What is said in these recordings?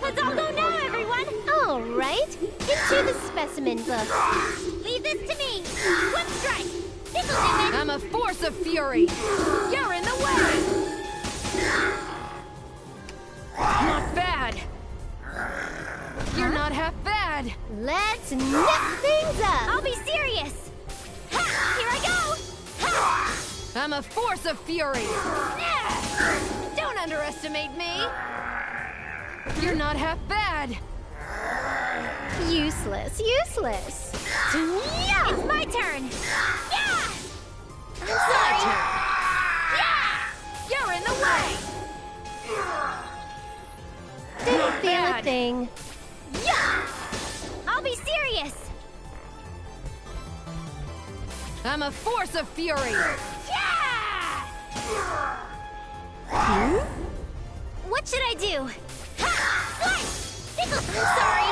Let's all go now, everyone! All right, into the specimen book. Leave this to me! Whip strike! This'll do it! I'm a force of fury! You're in the way! Not bad! You're not half bad! Let's nip things up! I'll be serious! Ha! Here I go! Ha! I'm a force of fury! Don't underestimate me! You're not half bad! Useless, useless. Yeah! It's my turn! Yeah! My turn! Yeah! You're in the way! Didn't feel a bad. thing. Yeah! I'll be serious! I'm a force of fury! Yeah! What should I do? Ha! Slice! Tickle! Sorry!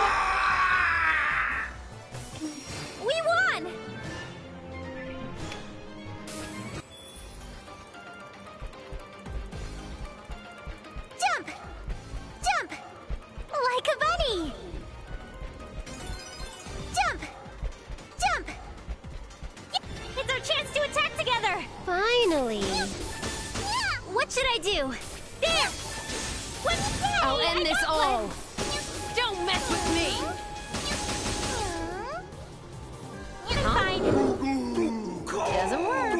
We won! Jump! Jump! Like a bunny! Jump! Jump! It's our chance to attack together! Finally. What should I do? There! What? I'll end I this got all! one. Don't mess with me! I'm fine. Doesn't work.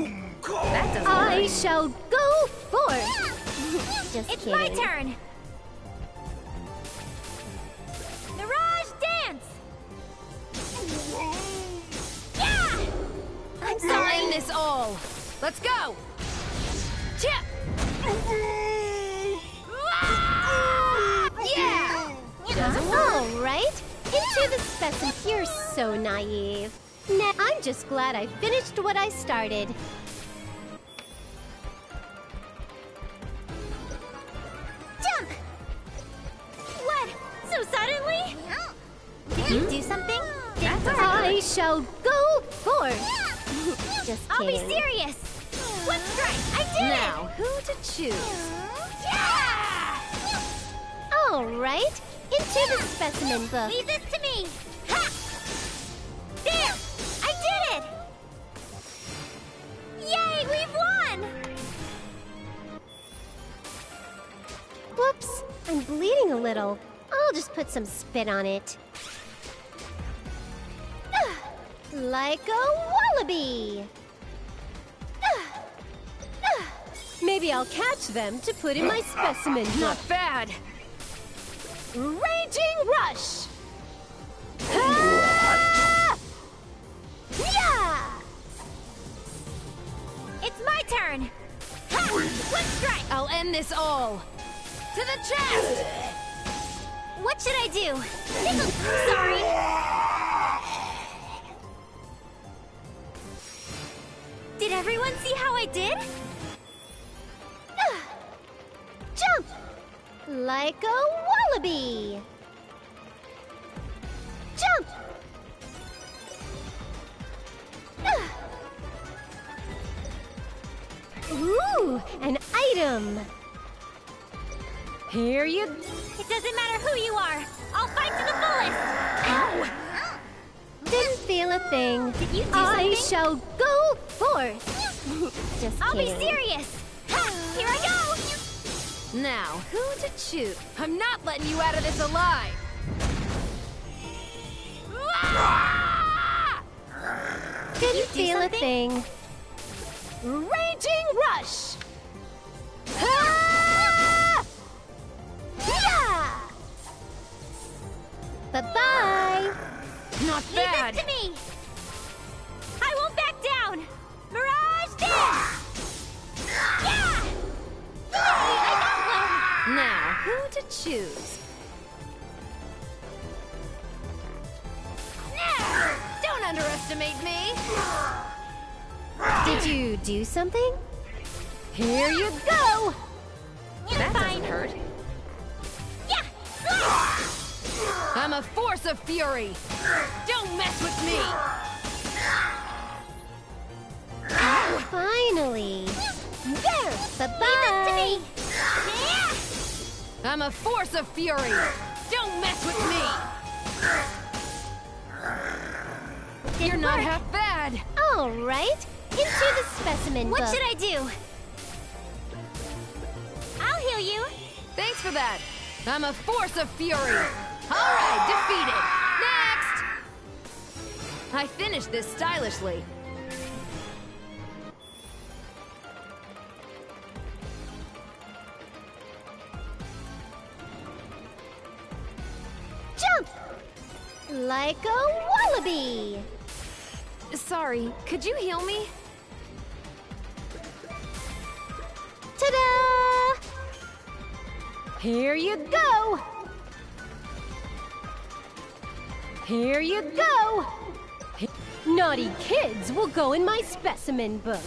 That doesn't I work. shall go forth. Just It's kidding. my turn. Mirage dance. Yeah! I'm I'll sorry. end this all! Let's go! Chip! Yeah! Doesn't work. All right, into the specimen. You're so naive. Nah, I'm just glad I finished what I started. Jump! What? So suddenly? Did you do something? Didn't work. I shall go forth. Just I'll be kidding. serious. Whip strike! I did Now, who to choose? it! Yeah! All right, into the specimen book. Leave this to me! Ha! There! I did it! Yay, we've won! Whoops, I'm bleeding a little. I'll just put some spit on it. Like a wallaby. Maybe I'll catch them to put in my specimen book. Not bad! Raging Rush! Ah! Yeah! It's my turn! Ha! Whip strike! I'll end this all! To the chest! What should I do? Tickle! Sorry! Did everyone see how I did? Jump! Like a wallaby! Jump! Ooh, an item! Here you... It doesn't matter who you are! I'll fight to the fullest! Ow! Didn't feel a thing. Did you do I something? shall go forth. Just I'll be kidding. serious! Ha! Here I go! Now, who to choose? I'm not letting you out of this alive! Ah! Didn't you do feel a something? thing. Raging Rush! Ah! Yeah! Bye-bye! Not Leave bad! this to me! I won't back down! Mirage dance! Yeah! Yay! I got Now, who to choose? one! Don't underestimate me! Did you do something? Here you go! You're That fine. doesn't hurt. Yeah! Slice! I'm a force of fury! Don't mess with me! Finally! There! Leave this to Bye-bye! me! Yeah! I'm a force of fury! Don't mess with me! You're not half bad! All right, into the specimen What book. should I do? I'll heal you. Thanks for that! I'm a force of fury! Alright, defeated! Next! I finished this stylishly. Jump! Like a wallaby! Sorry, could you heal me? Ta-da! Here you go! Here you go! Naughty kids will go in my specimen book.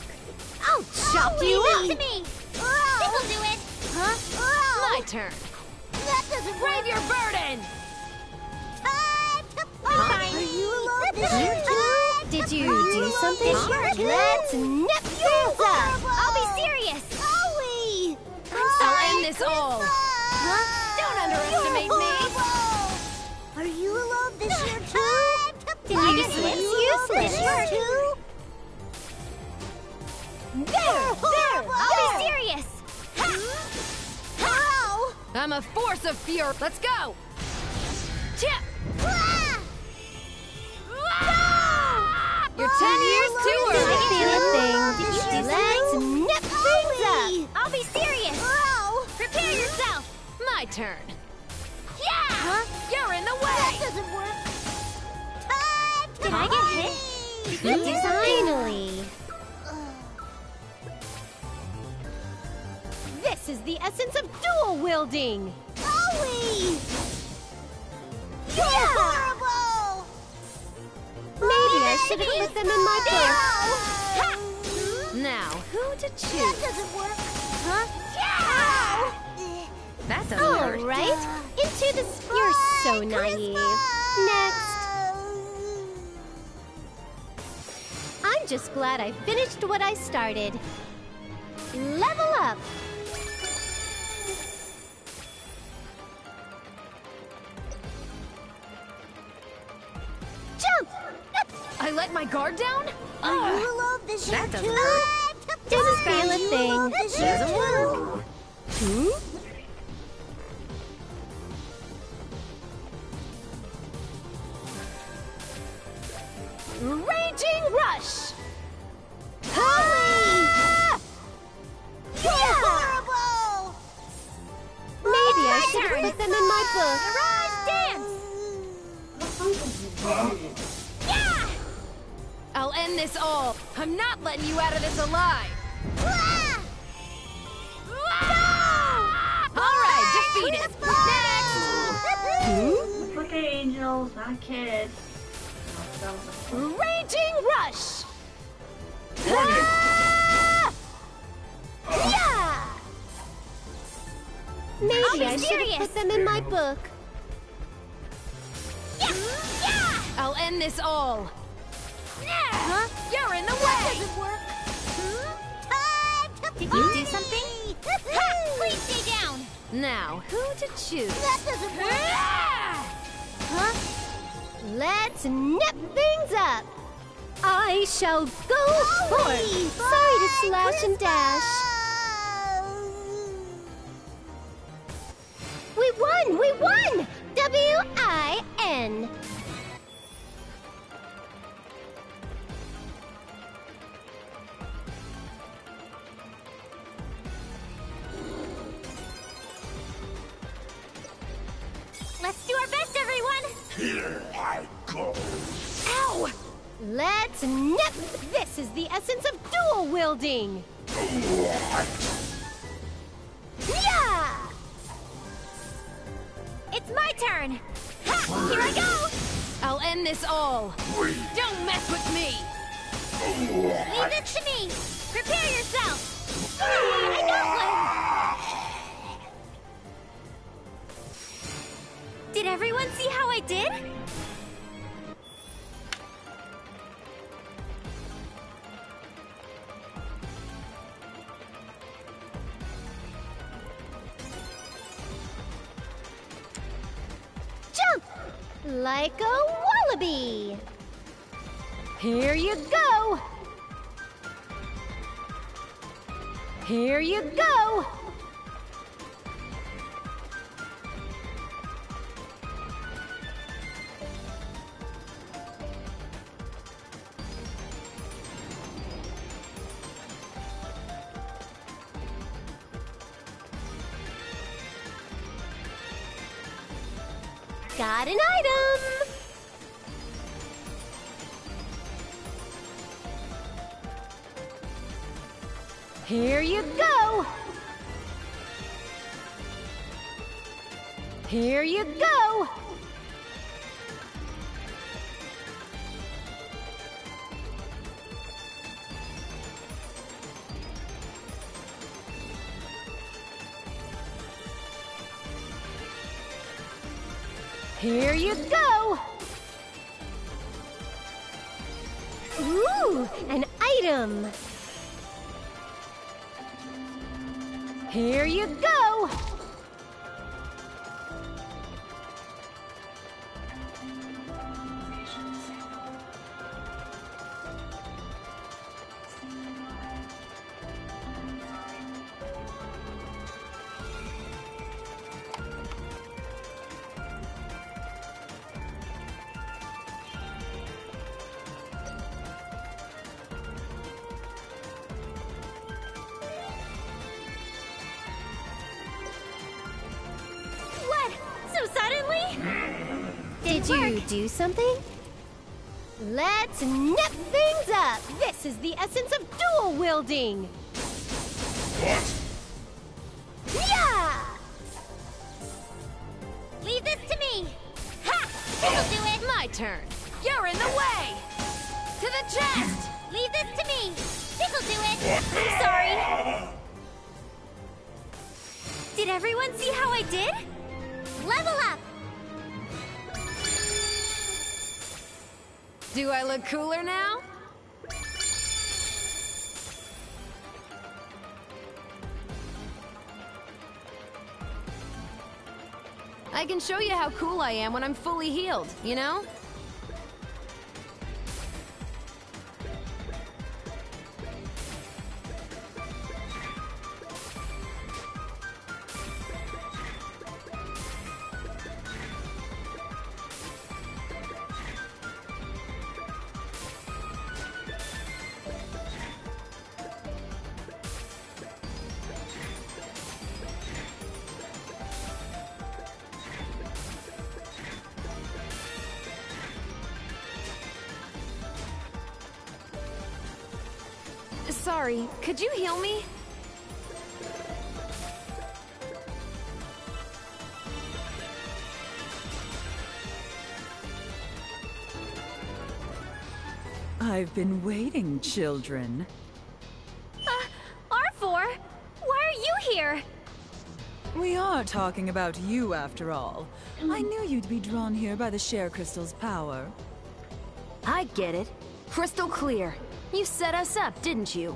I'll chop you Leave it up! to me. This'll do it. Huh? My turn! That doesn't Brave your burden! Time to fight. Are you love this Huh? Did you do something? Let's nip things up! I'll be serious. Owie! I'll end this all! Don't underestimate me! Are you alone this year too? Did I get hit? Useless. too? There! I'll be serious. How? I'm a force of fury! Let's go! Chip! You're 10 years too Did early! you feel a thing? Let's nip things up! I'll be serious. Prepare yourself. My turn! Yeah! You're in the That way! doesn't work. Time to Did I get hit? Did you do something? Finally! This is the essence of dual wielding! Owie! You're horrible! Maybe I should have put them in my book. Ha! Now, who to That choose? doesn't work. Huh? That doesn't All hurt. right, into the... You're so naive. Next. I'm just glad I finished what I started. Level up! Jump! I let my guard down? Are you alone this year That doesn't too? work. Didn't feel a thing. Doesn't work. Raging Rush! Holy! You're horrible! Maybe I My should have turn. put them in my book. Mirage dance! Yeah! I'll end this all! I'm not letting you out of this alive! Ah! Alright, defeated! Next! Look at angels, not kids. Raging Rush! Ah! Yeah! Maybe I should have put them in my book. Yeah! Yeah! I'll end this all! Huh? You're in the That way! doesn't work. Time to Did you do something? Ha! Please stay down. Now, who to choose? That doesn't work. Huh? Let's nip things up. I shall go forth. Sorry to slash and dash. We won! We won! W-I-N. Let's do our best, everyone. Here I go. Ow! Let's nip. This is the essence of dual wielding. Yeah! It's my turn. Ha! Here I go. I'll end this all! Don't mess with me! Leave it to me. Prepare yourself. I got one. Did everyone see how I did? Like a wallaby. Here you go. Here you go. Got an item! Here you go! Here you go! Here you go! Ooh, an item! Here you go! Did you do something? Let's nip things up! This is the essence of dual wielding! What? Yeah! Leave this to me! Ha! This'll do it! My turn. You're in the way. To the chest. Leave this to me! This'll do it! I'm sorry! Did everyone see how I did? Level up! Do I look cooler now? I can show you how cool I am when I'm fully healed, you know? Sorry, could you heal me? I've been waiting, children. R4? Why are you here? We are talking about you, after all. I knew you'd be drawn here by the Share Crystal's power. I get it. Crystal clear. You set us up, didn't you?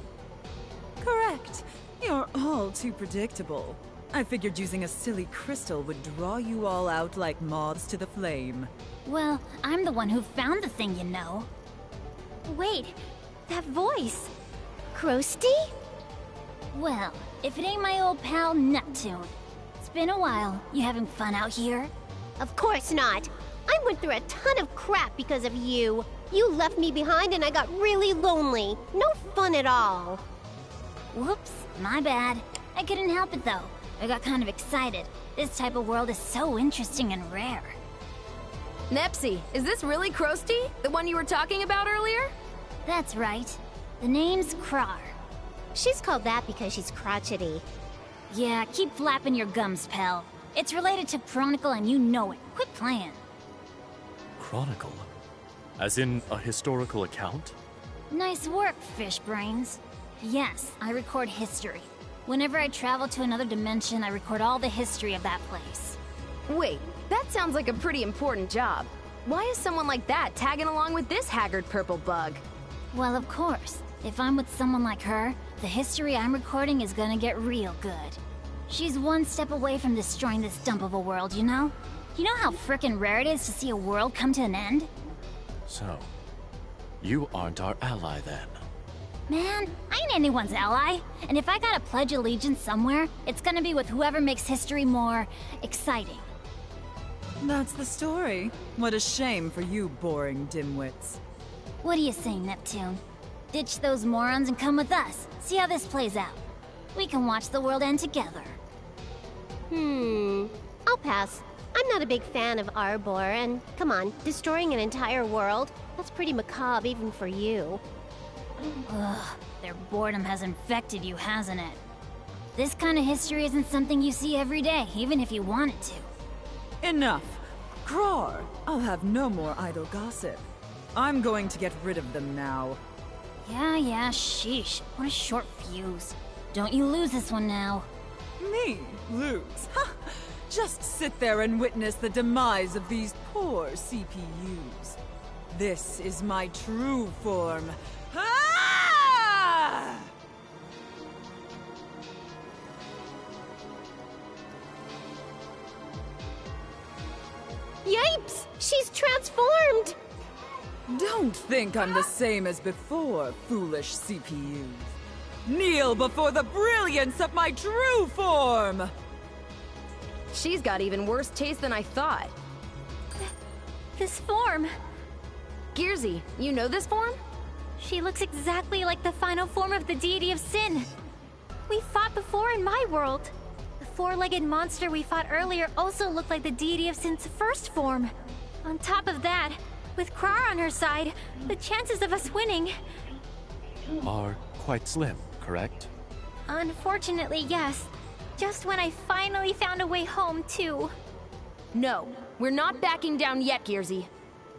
Correct. You're all too predictable. I figured using a silly crystal would draw you all out like moths to the flame. Well, I'm the one who found the thing, you know. Wait, that voice. Krusty? Well, if it ain't my old pal Neptune. It's been a while. You having fun out here? Of course not! I went through a ton of crap because of you. You left me behind and I got really lonely. No fun at all. Whoops, my bad. I couldn't help it though. I got kind of excited. This type of world is so interesting and rare. Nepsy, is this really Krusty? The one you were talking about earlier? That's right. The name's Krar. She's called that because she's crotchety. Yeah, keep flapping your gums, pal. It's related to Chronicle and you know it. Quit playing. Chronicle? As in a historical account? Nice work, fish brains. Yes, I record history. Whenever I travel to another dimension, I record all the history of that place. Wait, that sounds like a pretty important job. Why is someone like that tagging along with this haggard purple bug? Well, of course. If I'm with someone like her, the history I'm recording is gonna get real good. She's one step away from destroying this dump of a world, you know? You know how frickin' rare it is to see a world come to an end? So, you aren't our ally then. Man, I ain't anyone's ally. And if I gotta pledge allegiance somewhere, it's gonna be with whoever makes history more exciting. That's the story. What a shame for you boring dimwits. What do you say, Neptune? Ditch those morons and come with us. See how this plays out. We can watch the world end together. I'll pass. I'm not a big fan of Arbor, and come on, destroying an entire world? That's pretty macabre even for you. Ugh, their boredom has infected you, hasn't it? This kind of history isn't something you see every day, even if you wanted to. Enough! Krar! I'll have no more idle gossip. I'm going to get rid of them now. Yeah, sheesh. What a short fuse. Don't you lose this one now. Me? Lose? Ha! Just sit there and witness the demise of these poor CPUs. This is my true form. Ah! Yipes! She's transformed! Don't think I'm the same as before, foolish CPUs. Kneel before the brilliance of my true form! She's got even worse taste than I thought. This form. Gearsy, you know this form? She looks exactly like the final form of the deity of sin. We fought before in my world. The four-legged monster we fought earlier also looked like the deity of sin's first form. On top of that, with Krar on her side, the chances of us winning... Are quite slim, correct? Unfortunately, yes. Just when I finally found a way home, too. No, we're not backing down yet, Gearsy.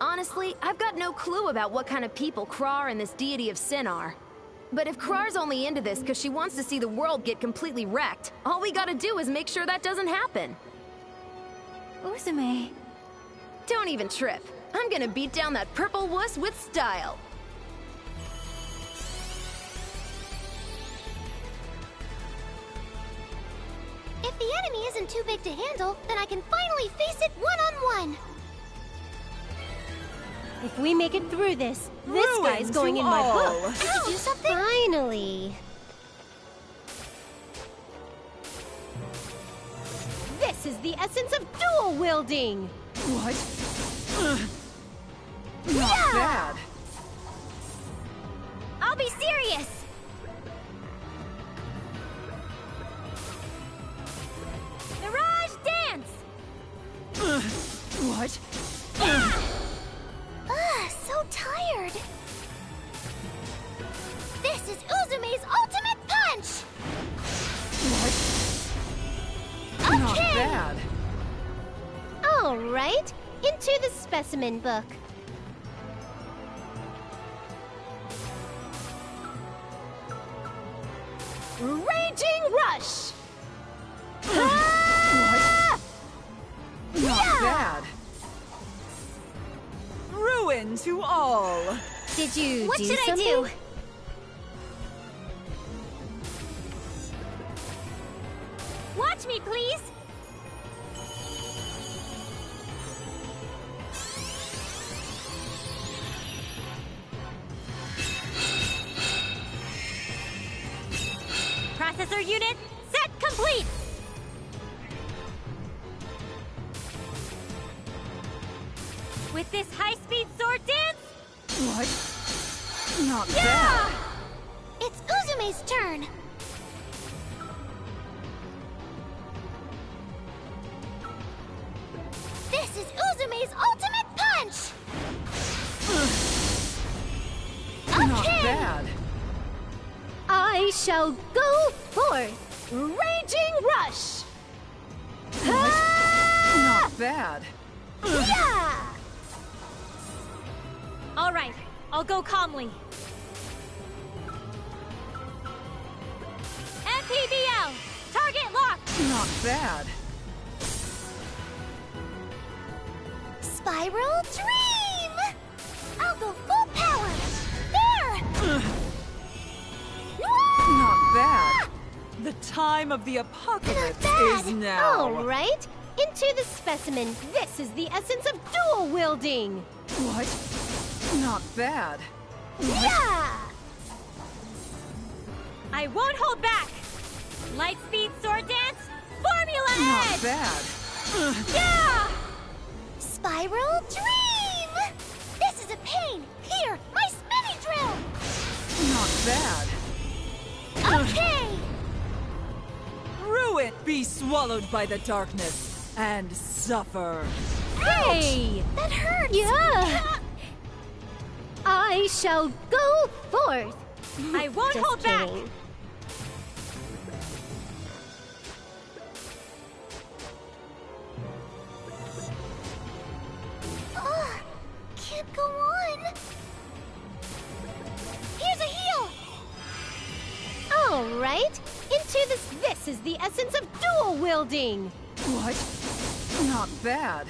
Honestly, I've got no clue about what kind of people Krar and this deity of sin are. But if Krar's only into this because she wants to see the world get completely wrecked, all we gotta do is make sure that doesn't happen. Uzume. Don't even trip. I'm gonna beat down that purple wuss with style. If the enemy isn't too big to handle, then I can finally face it one-on-one. If we make it through this, this Ruin guy's going to in my all. book. Did you do something? Finally. This is the essence of dual wielding. What? Not bad. I'll be serious. Mirage dance! What? So tired. This is Uzume's ultimate punch! What? Not Okay. bad. All right, into the specimen book. Raging Rush! What? Not bad. Ruin to all. Did you What do should something? I do? Watch me, please! Processor unit, set complete! With this high-speed sword dance, What? Not bad. it's Uzume's turn! This is Uzume's ultimate punch! Not bad. I shall go forth. Raging Rush! Not bad. Yeah! All right, I'll go calmly. MPBL! Target locked! Not bad. Spiral Dream! I'll go full power! There! Not bad. The time of the apocalypse Not bad. is now. All right, Into the specimen. This is the essence of dual wielding. What? Not bad. Yeah! I won't hold back! Lightspeed sword dance, Formula Not Edge! bad. Yeah! Spiral Dream! This is a pain! Here, my spinning drill! Not bad. Okay! Ruin! Be swallowed by the darkness and suffer. Hey! That hurts! Yeah! I shall go forth. I won't Just hold back! kidding. Ugh, can't go on. Here's a heel! All right. Into this. This is the essence of dual wielding. What? Not bad.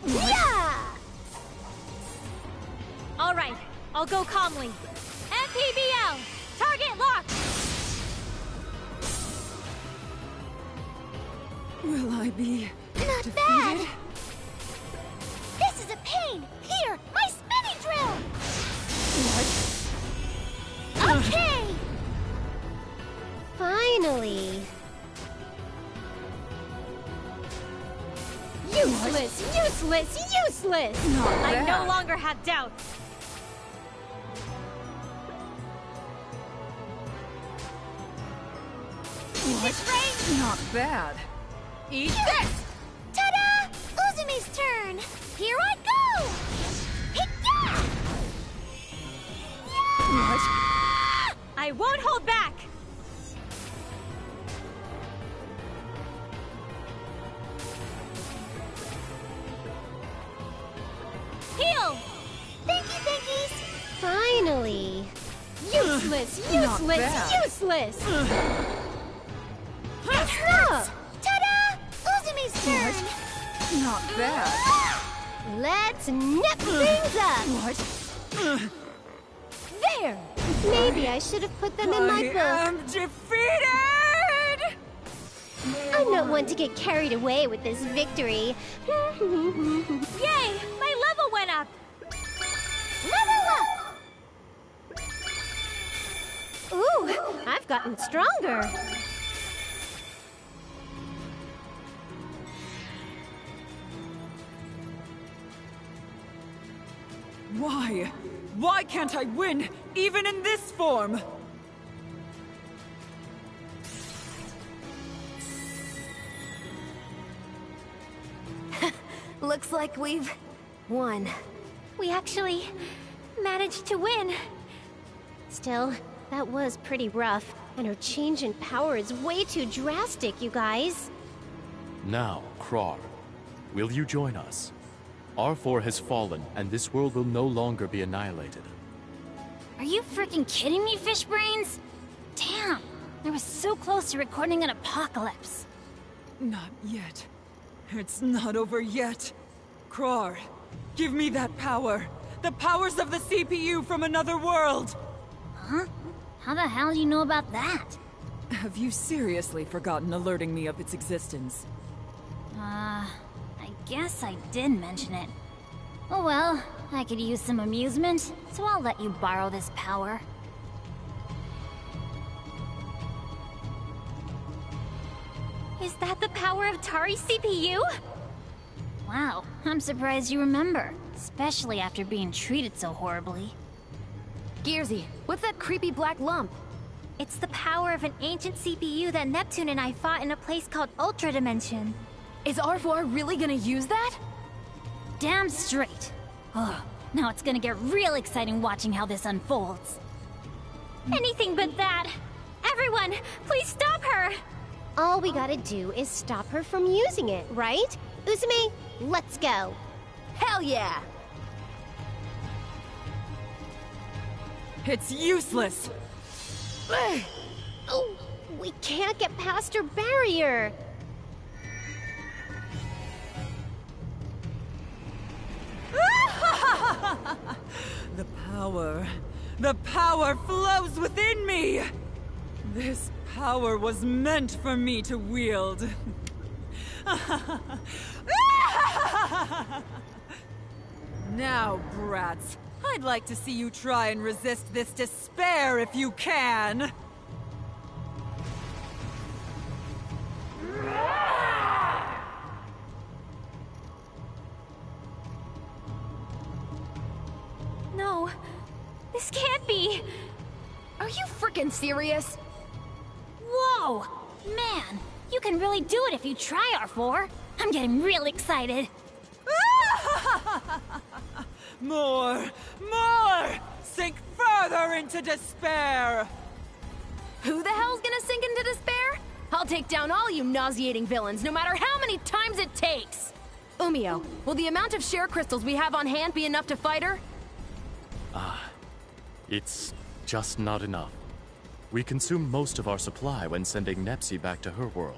Yeah! All right, I'll go calmly. MPBL, target locked! Will I be Not defeated? bad! This is a pain! Here, my spinning drill! What? Okay! Finally. Useless! Useless! Useless! Not I bad. no longer have doubts. What? Not bad. Eat this! Ta-da! Uzumi's turn! Here I go! Hit-ya! What? I won't hold back! Heal! Thank you, thankies! Finally. Useless! Not Useless! bad. Useless! It hurts! Ta-da! Uzumi's turn! Not bad. Let's nip things up. What? There. Maybe I should have put them in my I book. am defeated! I'm not one to get carried away with this victory. Yay! My level went up! Level up! Ooh, I've gotten stronger. Why? Why can't I win, even in this form? Looks like we've won. We actually managed to win. Still, that was pretty rough, and her change in power is way too drastic, you guys. Now, Krar, will you join us? R4 has fallen, and this world will no longer be annihilated. Are you freaking kidding me, fish brains? Damn, I was so close to recording an apocalypse. Not yet. It's not over yet. Krar, give me that power. The powers of the CPU from another world! Huh? How the hell do you know about that? Have you seriously forgotten alerting me of its existence? I guess I did mention it. Oh well, I could use some amusement, so I'll let you borrow this power. Is that the power of Tari's CPU? Wow, I'm surprised you remember, especially after being treated so horribly. Gearsy, what's that creepy black lump? It's the power of an ancient CPU that Neptune and I fought in a place called Ultra Dimension. Is R4 really gonna use that? Damn straight. Ugh, now it's gonna get real exciting watching how this unfolds. Anything but that! Everyone, please stop her! All we gotta do is stop her from using it, right? Uzumi, let's go. Hell yeah! It's useless! Oh, we can't get past her barrier. The power flows within me! This power was meant for me to wield. Now, brats, I'd like to see you try and resist this despair if you can! No, this can't be! Are you freaking serious? Whoa! Man, you can really do it if you try, R4. I'm getting real excited. More! More! Sink further into despair! Who the hell's gonna sink into despair? I'll take down all you nauseating villains, no matter how many times it takes! Umio, will the amount of share crystals we have on hand be enough to fight her? It's just not enough. We consumed most of our supply when sending Nepsi back to her world.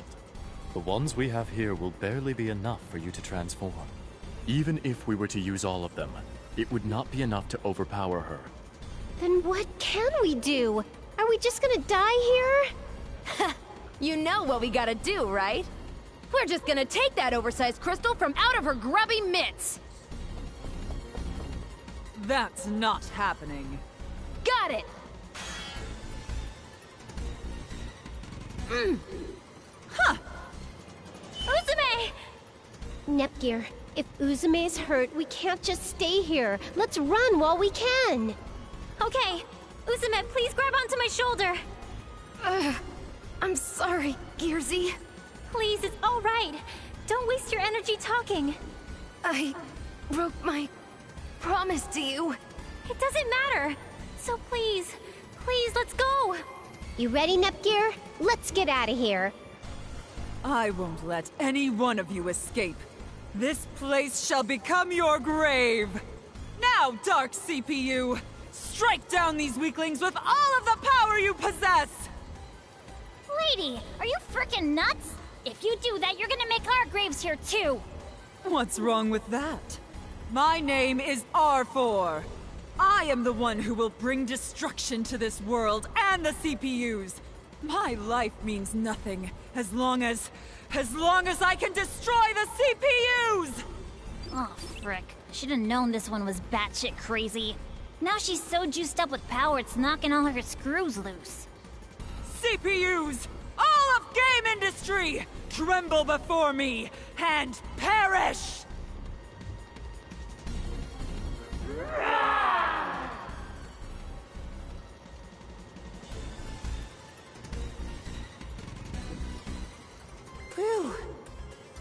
The ones we have here will barely be enough for you to transform. Even if we were to use all of them, it would not be enough to overpower her. Then what can we do? Are we just gonna die here? You know what we gotta do, right? We're just gonna take that oversized crystal from out of her grubby mitts! That's not happening. Got it! Uzume! Nepgear, if Uzume's hurt, we can't just stay here. Let's run while we can. Okay, Uzume, please grab onto my shoulder. I'm sorry, Gearsy. Please, it's all right. Don't waste your energy talking. I broke my promise to you. It doesn't matter. So please, let's go. You ready, Nepgear? Let's get out of here. I won't let any one of you escape. This place shall become your grave. Now, Dark CPU, strike down these weaklings with all of the power you possess! Lady, are you frickin' nuts? If you do that, you're gonna make our graves here too. What's wrong with that? My name is R4. I am the one who will bring destruction to this world and the CPUs. My life means nothing as long as I can destroy the CPUs! Oh, frick. Should've known this one was batshit crazy. Now she's so juiced up with power, it's knocking all her screws loose. CPUs! All of game industry! Tremble before me and perish! Phew.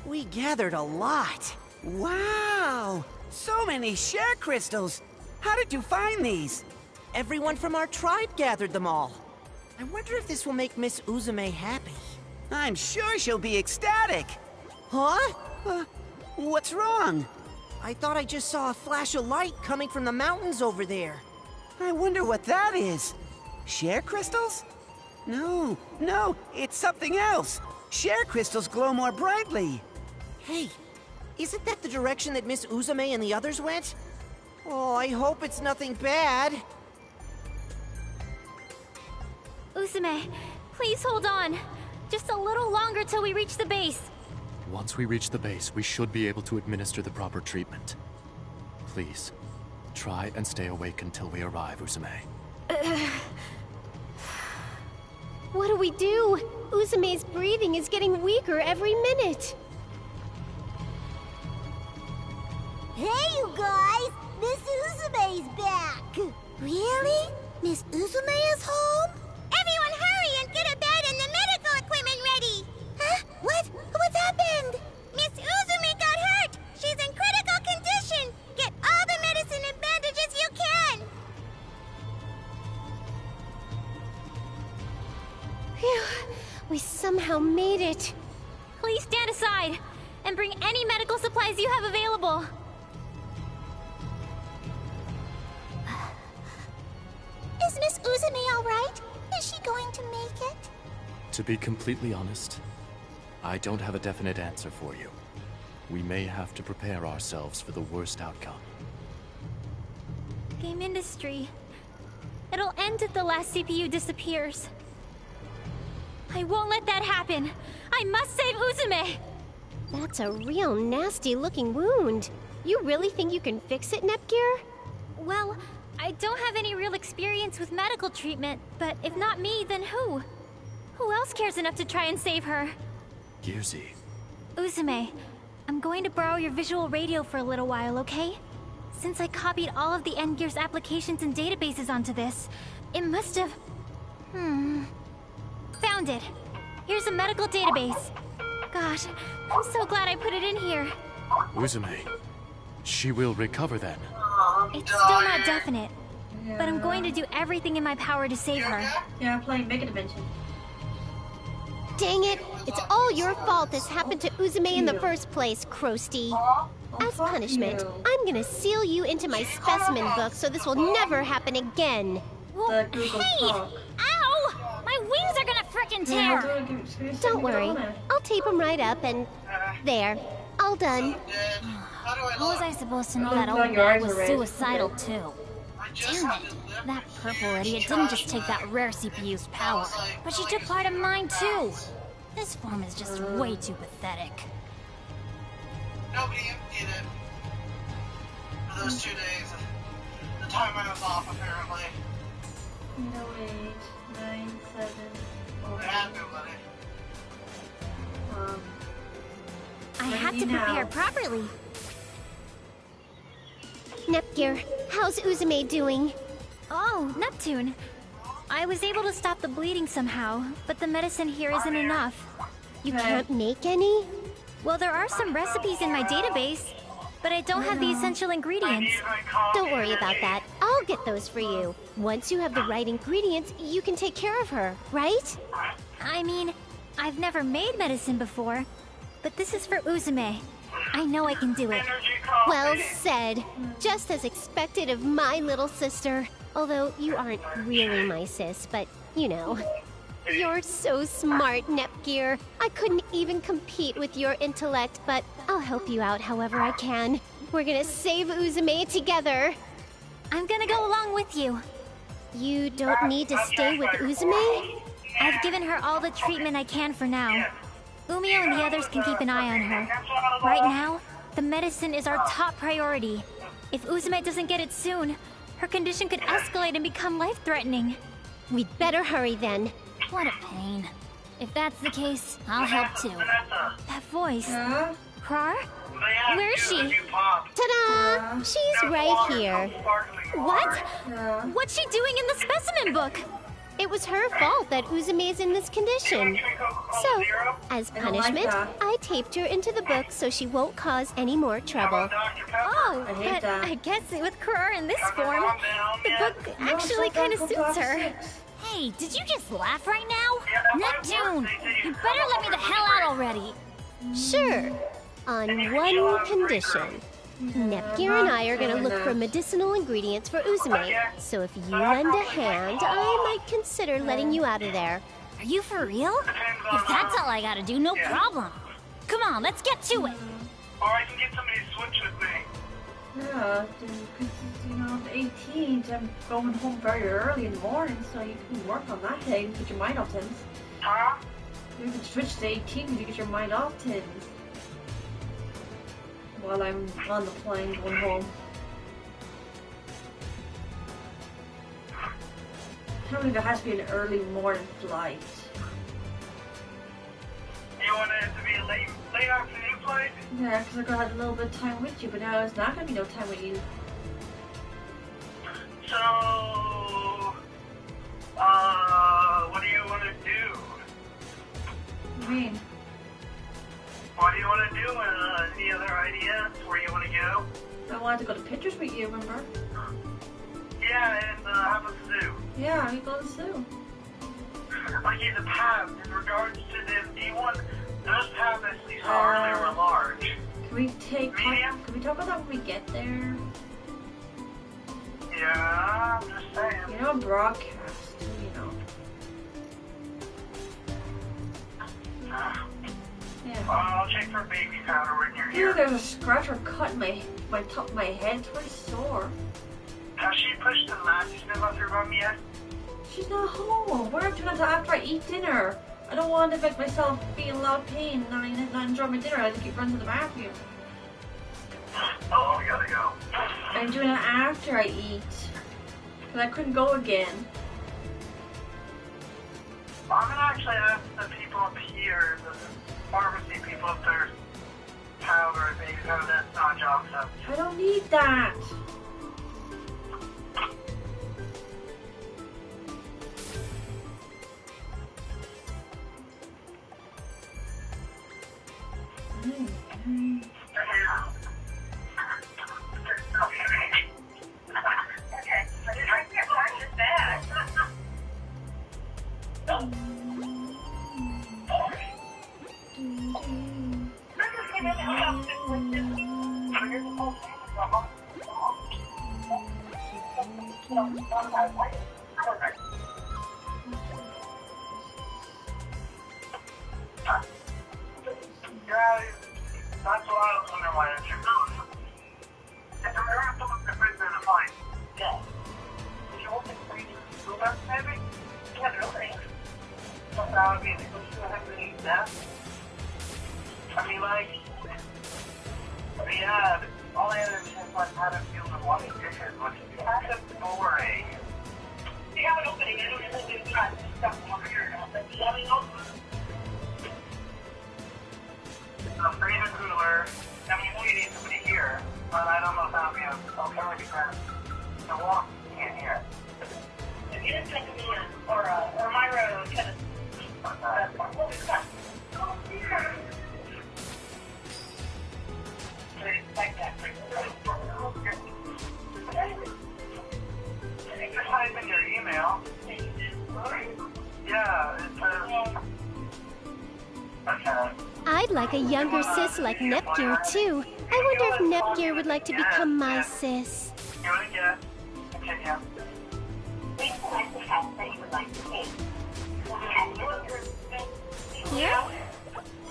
We gathered a lot. Wow! So many share crystals! How did you find these? Everyone from our tribe gathered them all. I wonder if this will make Miss Uzume happy. I'm sure she'll be ecstatic. Huh? What's wrong? I thought I just saw a flash of light coming from the mountains over there. I wonder what that is. Share crystals? No, it's something else. Share crystals glow more brightly. Hey, isn't that the direction that Miss Uzume and the others went? Oh, I hope it's nothing bad. Uzume, please hold on. Just a little longer till we reach the base. Once we reach the base, we should be able to administer the proper treatment. Please, try and stay awake until we arrive, Uzume. What do we do? Uzume's breathing is getting weaker every minute. Hey, you guys! Miss Uzume's back! Really? Miss Uzume is home? Everyone hurry and get a bed and the medical equipment ready! Huh? What's happened? Miss Uzume got hurt! She's in critical condition! Get all the medicine and bandages you can! Phew, we somehow made it. Please stand aside and bring any medical supplies you have available. Is Miss Uzume all right? Is she going to make it? To be completely honest, I don't have a definite answer for you. We may have to prepare ourselves for the worst outcome. Game industry. It'll end if the last CPU disappears. I won't let that happen. I must save Uzume! That's a real nasty-looking wound. You really think you can fix it, Nepgear? Well, I don't have any real experience with medical treatment, but if not me, then who? Who else cares enough to try and save her? Gearsy. Uzume, I'm going to borrow your visual radio for a little while, okay? Since I copied all of the Endgear's applications and databases onto this, it must have... Found it. Here's a medical database. Gosh, I'm so glad I put it in here. Uzume. She will recover then. It's still not definite, but I'm going to do everything in my power to save her. Yeah, I'm playing Megadimension. Dang it! It's all your fault this happened to Uzume in the first place, Krusty. As punishment, I'm gonna seal you into my specimen book so this will never happen again. Well, hey! Ow! My wings are gonna frickin' tear! Don't worry, I'll tape them right up and... there. All done. How was I supposed to know that old man was suicidal too? Damn it! That purple idiot didn't just take that rare CPU's power, but she took part of mine too! This form is just way too pathetic. Nobody did it. For those 2 days. The time I was off, apparently. 8, 9, 7... It had nobody. I had to prepare properly. Nepgear, how's Uzume doing? Oh, Neptune. I was able to stop the bleeding somehow, but the medicine here isn't enough. You can't make any? Well, there are some recipes in my database, but I don't have the essential ingredients. Don't worry about that. I'll get those for you. Once you have the right ingredients, you can take care of her, right? I mean, I've never made medicine before, but this is for Uzume. I know I can do it. Well said. Just as expected of my little sister. Although you aren't really my sis, but you know. You're so smart, Nepgear. I couldn't even compete with your intellect, but I'll help you out however I can. We're gonna save Uzume together. I'm gonna go along with you. You don't need to stay with Uzume? I've given her all the treatment I can for now. Umio and the others can keep an eye on her. Right now, the medicine is our top priority. If Uzume doesn't get it soon, her condition could escalate and become life-threatening. We'd better hurry then. What a pain. If that's the case, I'll help too. That voice. Krar? Where is she? Ta-da! She's right here. What? What's she doing in the specimen book? It was her fault that Uzume is in this condition. So, as punishment, I taped her into the book so she won't cause any more trouble. Oh, but I guess with Krar in this form, the book actually kind of suits her. Hey, did you just laugh right now? Neptune, you better let me the hell out already. Sure, on one condition. Nepgear and I are gonna look for medicinal ingredients for Uzume. So if you lend a hand, I might consider letting you out of there. Are you for real? If that's all I gotta do, no problem. Come on, let's get to it. Or I can get somebody to switch with me. Yeah, because, you know, the 18th, I'm going home very early in the morning, so you can work on that day and get your mind off things. Huh? You can switch to 18th you get your mind off things. While I'm on the plane going home. I can't believe it has to be an early morning flight. You want it to be a late afternoon flight? Yeah, because I could have a little bit of time with you, but now it's not going to be no time with you. So, what do you want to do? What do you mean? What do you want to do? Any other ideas where you want to go? I wanted to go to pictures with you, remember? Yeah, and have a zoo. Yeah, we go to the zoo. Like in the past, in regards to them, do you want those paths that you saw earlier were large? Can we take... Medium? Can we talk about that when we get there? Yeah, I'm just saying. You know, broadcast, you know. Yeah. I'll check for baby powder when you're here. Ooh, there's a scratch or cut in my top of my head. It's very sore. Has she pushed the latch? She's not through mom yet? She's not home. We're doing that after I eat dinner. I don't want to make myself feel a lot of pain and not enjoy my dinner. I just keep running to the bathroom. Oh, we gotta go. I'm doing it after I eat. Because I couldn't go again. I'm gonna actually ask the people up here, the pharmacy people if there's powder and maybe some of that non-job stuff. I don't need that. That's what I was wondering why it's your nose. If there are someone to bring them to find. Yeah. If you want to bring them to maybe? Yeah, really. So that would be, would you have to eat that? I mean, like, yeah, all I had is like how to feel the washing dishes, which is kind of boring. You have an opening, I don't really do that stuff over here. But you have an opening. A freezer cooler. I mean, you know you need somebody here, but I don't know if that'll be okay because the walk in here. If you just take me or Myra kind of. What was that? Like that. Just type in your email. Yeah, it says. Okay. I'd like a younger sis like Nepgear, too. I wonder if Nepgear would like to become my sis. You want to get? Continue. Here?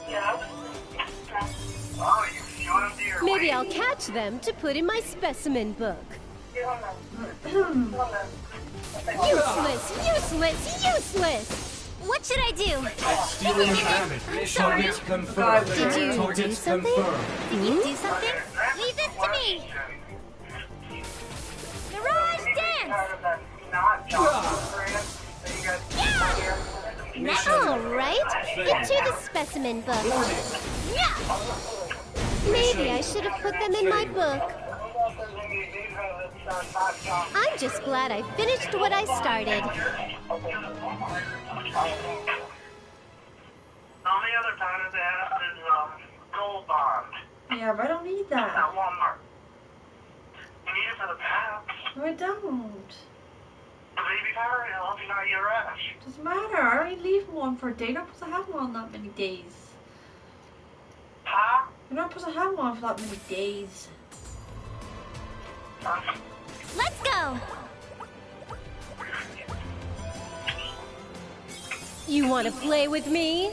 Yeah. Oh, you showed them to your Maybe I'll catch them to put in my specimen book. Useless! Useless! Useless! What should I do? Stealing damage. Targets confirmed. Did you do something? Did you do something? Leave this to me! Mirage dance! All right, into the specimen book. Maybe I should have put them in my book. I'm just glad I finished what I started. The only other powder they have is Gold Bond. Yeah, but I don't need that. At Walmart. You need it for the packs. No, I don't. The baby powder, it'll help you not get a rash. Doesn't matter. I already leave one for a day. You're not supposed to have one that many days. Huh? You're not supposed to have one for that many days. Let's go! You want to play with me?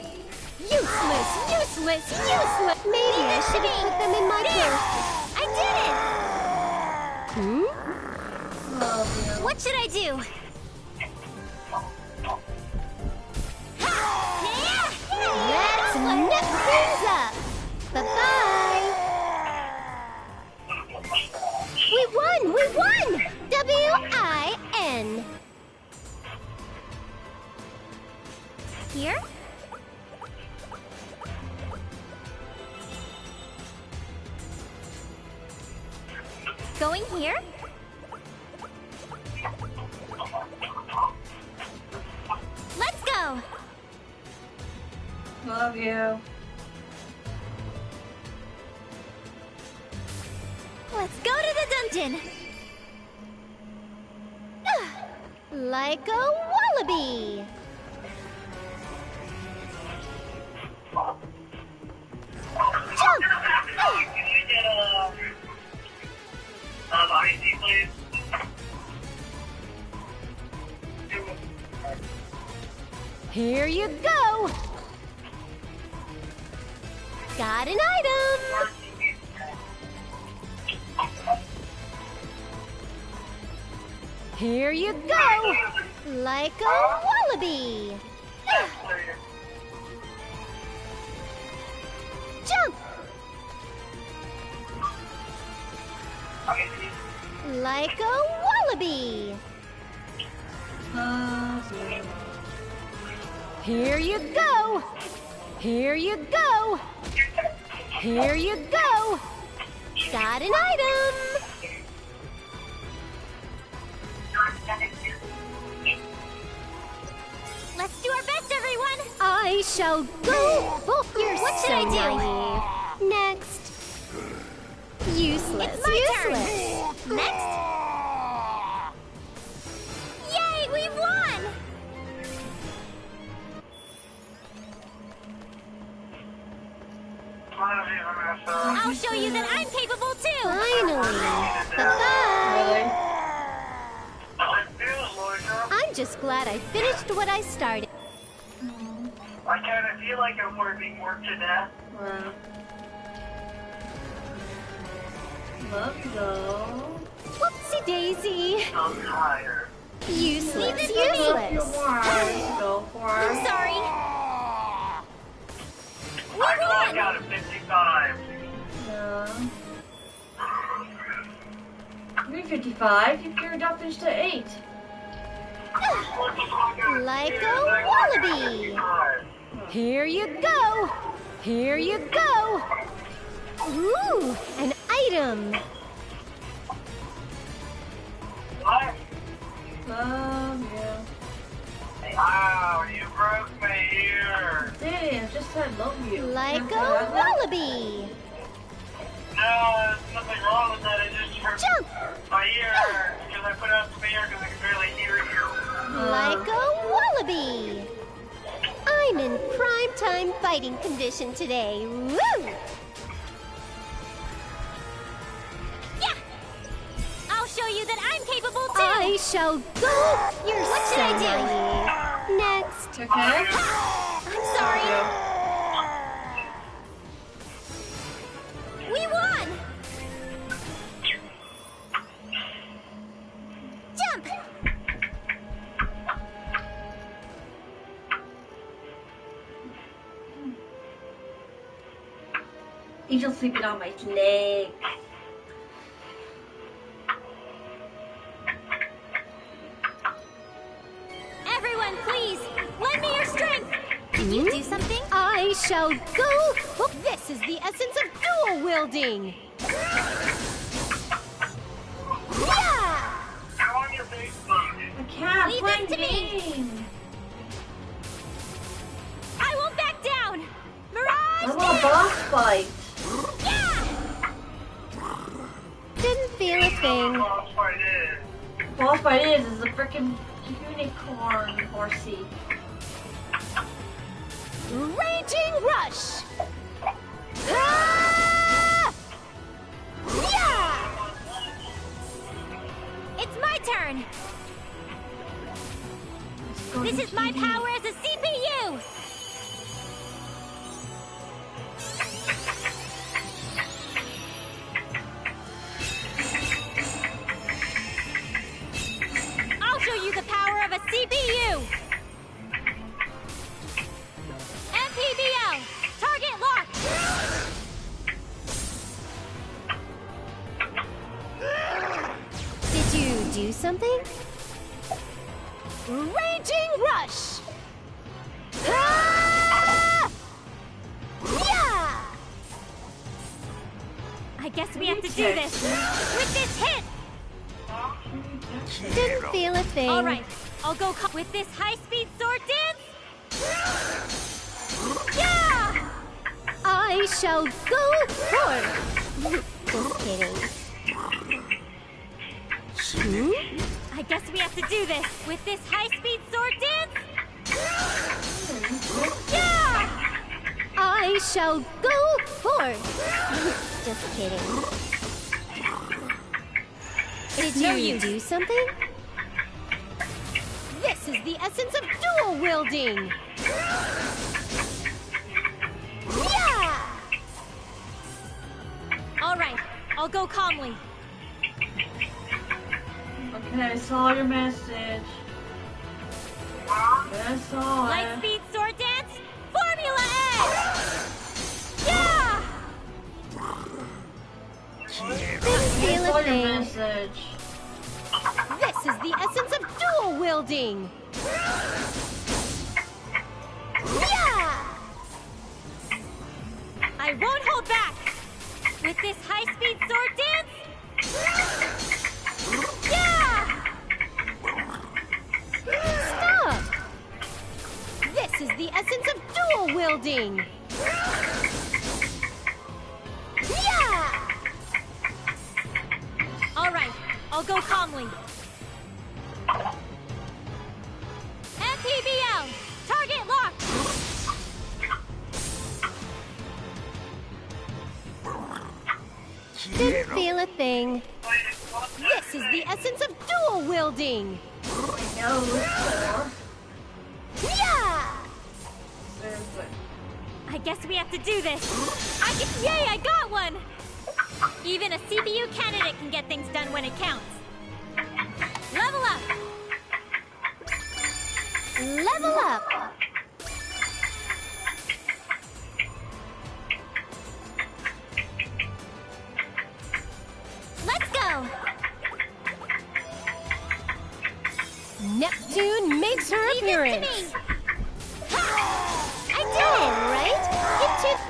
Useless! Useless! Useless! Maybe I should have put them in my book. I did it! What should I do? Let's nip things up! Bye-bye! We won! We won! W-I-N! Here? Going here? Let's go! Love you. Let's go to the dungeon! Like a wallaby! Jump! Can you get icy, please? Here you go! Got an item! Here you go! Like a wallaby! Like a wallaby. Here you go. Here you go. Here you go. Got an item. Let's do our best, everyone! I shall go. Oh, what should I do? Next. Useless. It's my Useless. turn. Next. Yay, we won! I'll show you that I'm capable too! Finally. Bye-bye. I'm just glad I finished what I started. I kind of feel like I'm being worked to death. Wow. Let's go. Whoopsie daisy. I'm tired. Useless. Useless. I'm sorry. I clocked out at 55. Yeah. You're 55. You're up to 8. Like a wallaby. Here you go. Here you go. Ooh, an item. What? Yeah. Wow, you broke my ear. Dang, I just said love you. Like a wallaby. No, there's nothing wrong with that. I just hurt Jump. my ear because I put out some air because I can barely hear you. Like a wallaby. I'm in prime time fighting condition today. Woo! Yeah! I'll show you that I'm capable too! I shall go. You're What should I do? naive. Next. Okay. I'm sorry. We won! Jump! Angel's sleeping on my leg. Everyone, please, lend me your strength! Can you do something? I shall go. Oh, this is the essence of dual wielding. Yeah! How on your Facebook? I can't Leave play this to me. game. I won't back down! Mirage! I want a boss fight. Yeah! Didn't feel a thing. Boss fight is. Boss fight is a freaking unicorn horsey. Raging rush. Ah! Yeah! It's my turn! This is my power as a CPU! I'll show you the power of a CPU! MPBL! Target locked! Did you do something? Raging rush. Ah! Yeah! I guess we have to do this with this hit! Didn't feel a thing. Alright, I'll go with this high-speed sword dance! Yeah! I shall go forth. Just kidding. I guess we have to do this with this high-speed sword dance! Yeah! I shall go forth. Just kidding. Did you do something? This is the essence of dual wielding. Yeah! Alright, I'll go calmly. Okay, I saw your message. I saw it. Light-speed sword dance, Formula Edge! Yeah! Didn't feel a thing. Message. This is the essence of dual wielding. Yeah! I won't hold back! With this high-speed sword dance? Yeah! Stop! This is the essence of dual wielding. Yeah! All right, I'll go calmly. MPBL! Target locked! Didn't feel a thing. This is the essence of dual wielding. No, Yeah! I guess we have to do this. Yay, I got one! Even a CPU candidate can get things done when it counts. Level up! Level up! Let's go! Neptune makes her appearance. I did it, right?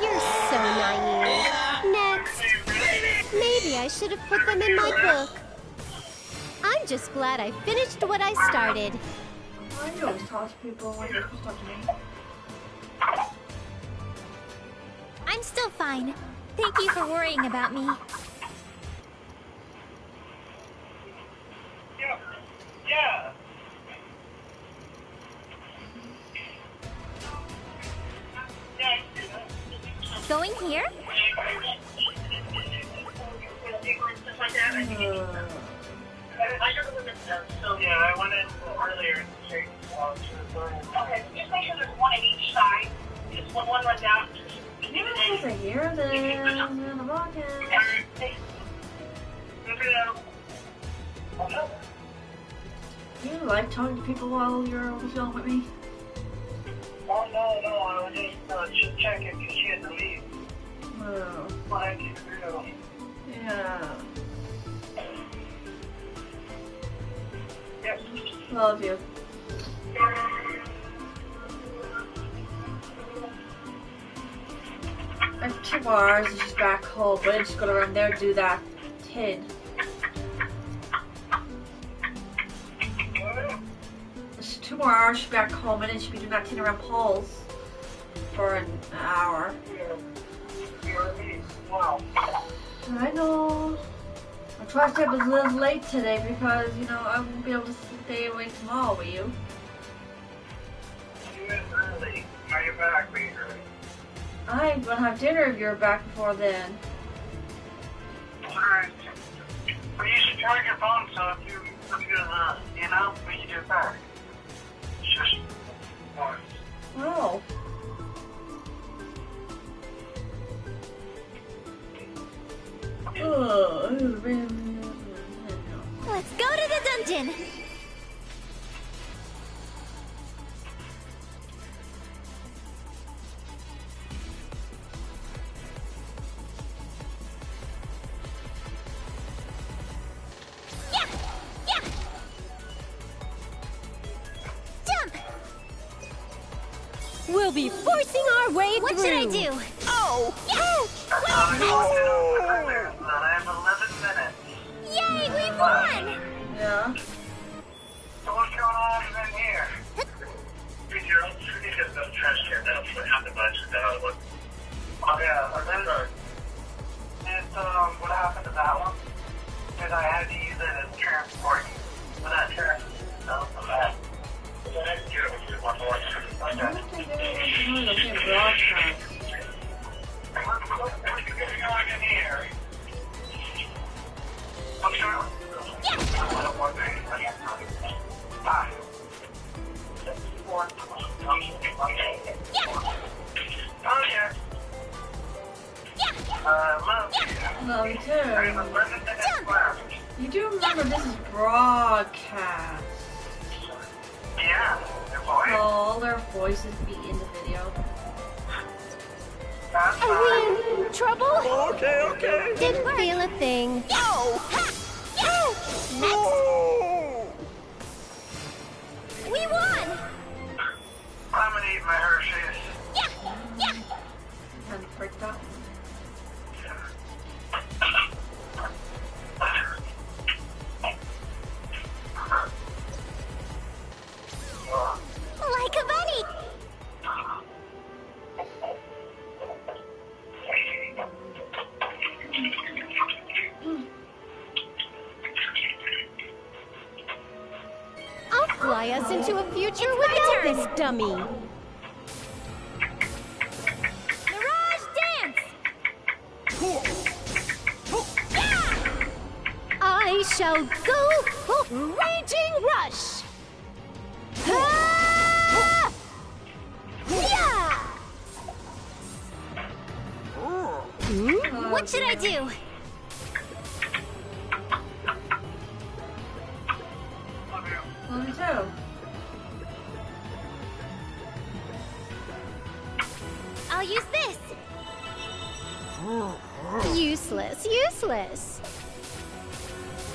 You're so naive. Next. Maybe I should have put them in my book. I'm just glad I finished what I started. Why do you always talk to people when you're supposed to talk to me? I'm still fine. Thank you for worrying about me. Yeah. Going here? Yeah, I went in earlier to check okay, just make sure there's one on each side. Just when one runs out, Yes, I hear them in the rocket. You like talking to people while you're on the phone with me? Oh, no, I was just checking if she had to leave. Oh. What I can do. Yeah. Yep. Love you. I have 2 hours and she's back home, but I'm just gonna run there and do that tin. It's 2 more hours, she's back home, and then she'll be doing that tin around Paul's for an hour. Wow. I know. I tried to stay up a little late today because, you know, I won't be able to stay awake tomorrow, will you? You went early. Are you back, Peter? I'm gonna have dinner if you're back before then. Alright. Well, you should charge your phone so if you know, we can get back. Just once. Wow. Let's go to the dungeon! We'll be forcing our way what through. What should I do? Oh! I have 11 minutes. Yay, we won! Yeah. So what's going on in here? Peter, I'll just get the trash can down so I have to budget that out of it. Oh yeah, what happened to that one? Because I had to use it as transport for that trash. That was so bad. I had to get it with one more. What's going on in here? I'm sure. Oh, yeah. Love you too. You do remember this is broadcast. Yeah. So all their voices be in the video. I Are we in trouble? Okay. Didn't feel a thing. Yo! Ha! Yo! Oh! We won! I'm gonna eat my Hershey's. Yeah! And freaked out. Like a bunny! I'll fly us into a future without this dummy. Mirage dance! I shall go raging rush. Ah! Yeah! What should I do? Love you too. I'll use this! Useless.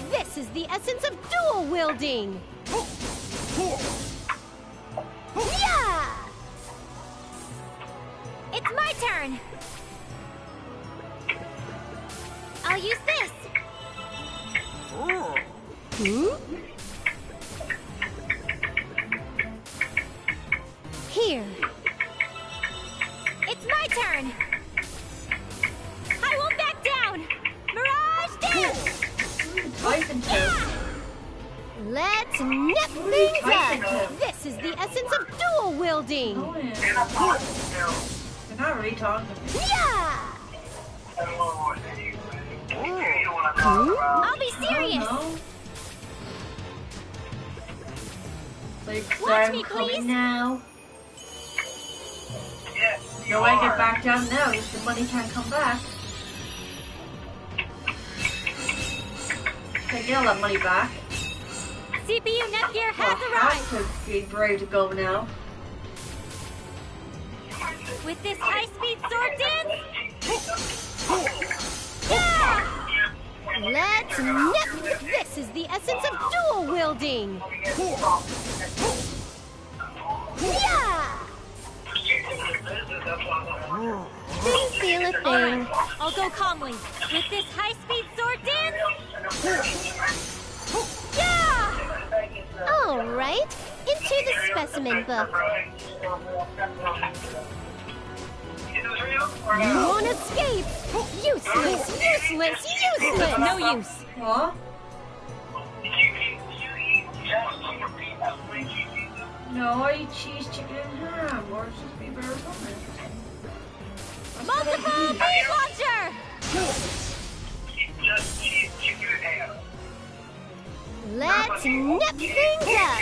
This is the essence of dual wielding. Yeah! It's my turn! I'll use this! Here. It's my turn! I won't back down! Mirage dance! Tyson too. Let's nip things up. This is the essence of dual wielding. Oh yeah. They're not really talking to me. Yeah! I'll be serious! No. Like, Watch I'm me, coming please. now. No, I get back down now. The money can't come back. Can't get all that money back. CPU Netgear has I arrived! have to be ready to go now. With this high-speed sword dance? Yeah! Let's nip. This is the essence of dual wielding. Yeah! Didn't feel a thing. I'll go calmly. With this high-speed sword dance? Yeah! All right, into the specimen book. You won't escape. Useless. No use. What? No, I eat cheese, chicken, and ham. Or it's just be very common. Multiple beam launcher! Just cheese, chicken, and ham. Let's nip things up.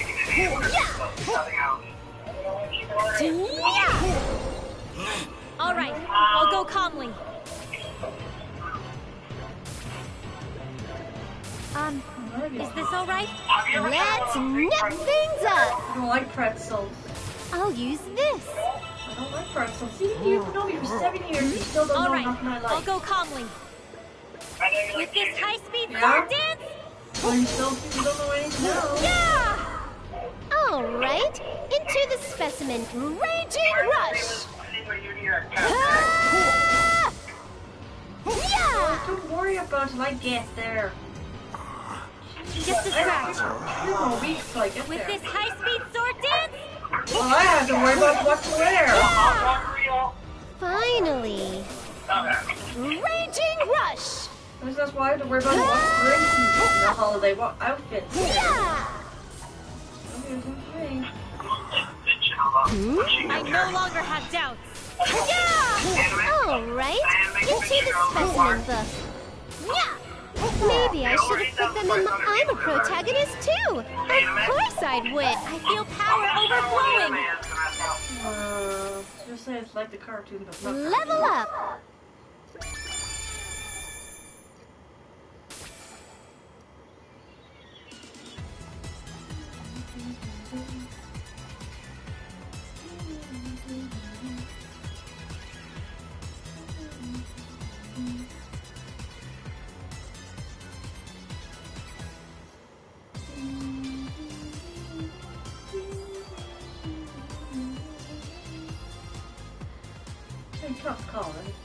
Yeah! All right, I'll go calmly. Is this all right? Let's nip things up. I don't like pretzels. I'll use this. I don't like pretzels. See, you've known me for 7 years. You still don't All know right, nothing I like. I'll go calmly. With this high-speed Yeah? sword dance? Well, you don't know anything else. Yeah! All right, into the specimen. Raging rush. Ah! Yeah! Don't worry about it till I get there. Just a scratch. 2 more weeks till I get With there. this high-speed sword dance? Well, I have to worry about what to wear. Finally. Raging rush. That's why I have to worry about what to wear in the holiday, what outfit. Yeah! Okay. I no longer have doubts. Yeah! All right, into the specimen book. Yeah! Maybe I should have put them in the I'm a protagonist too. Of course I'd win. I feel power overflowing. Just say it's like the cartoon, but not Level up. cut off the call, right?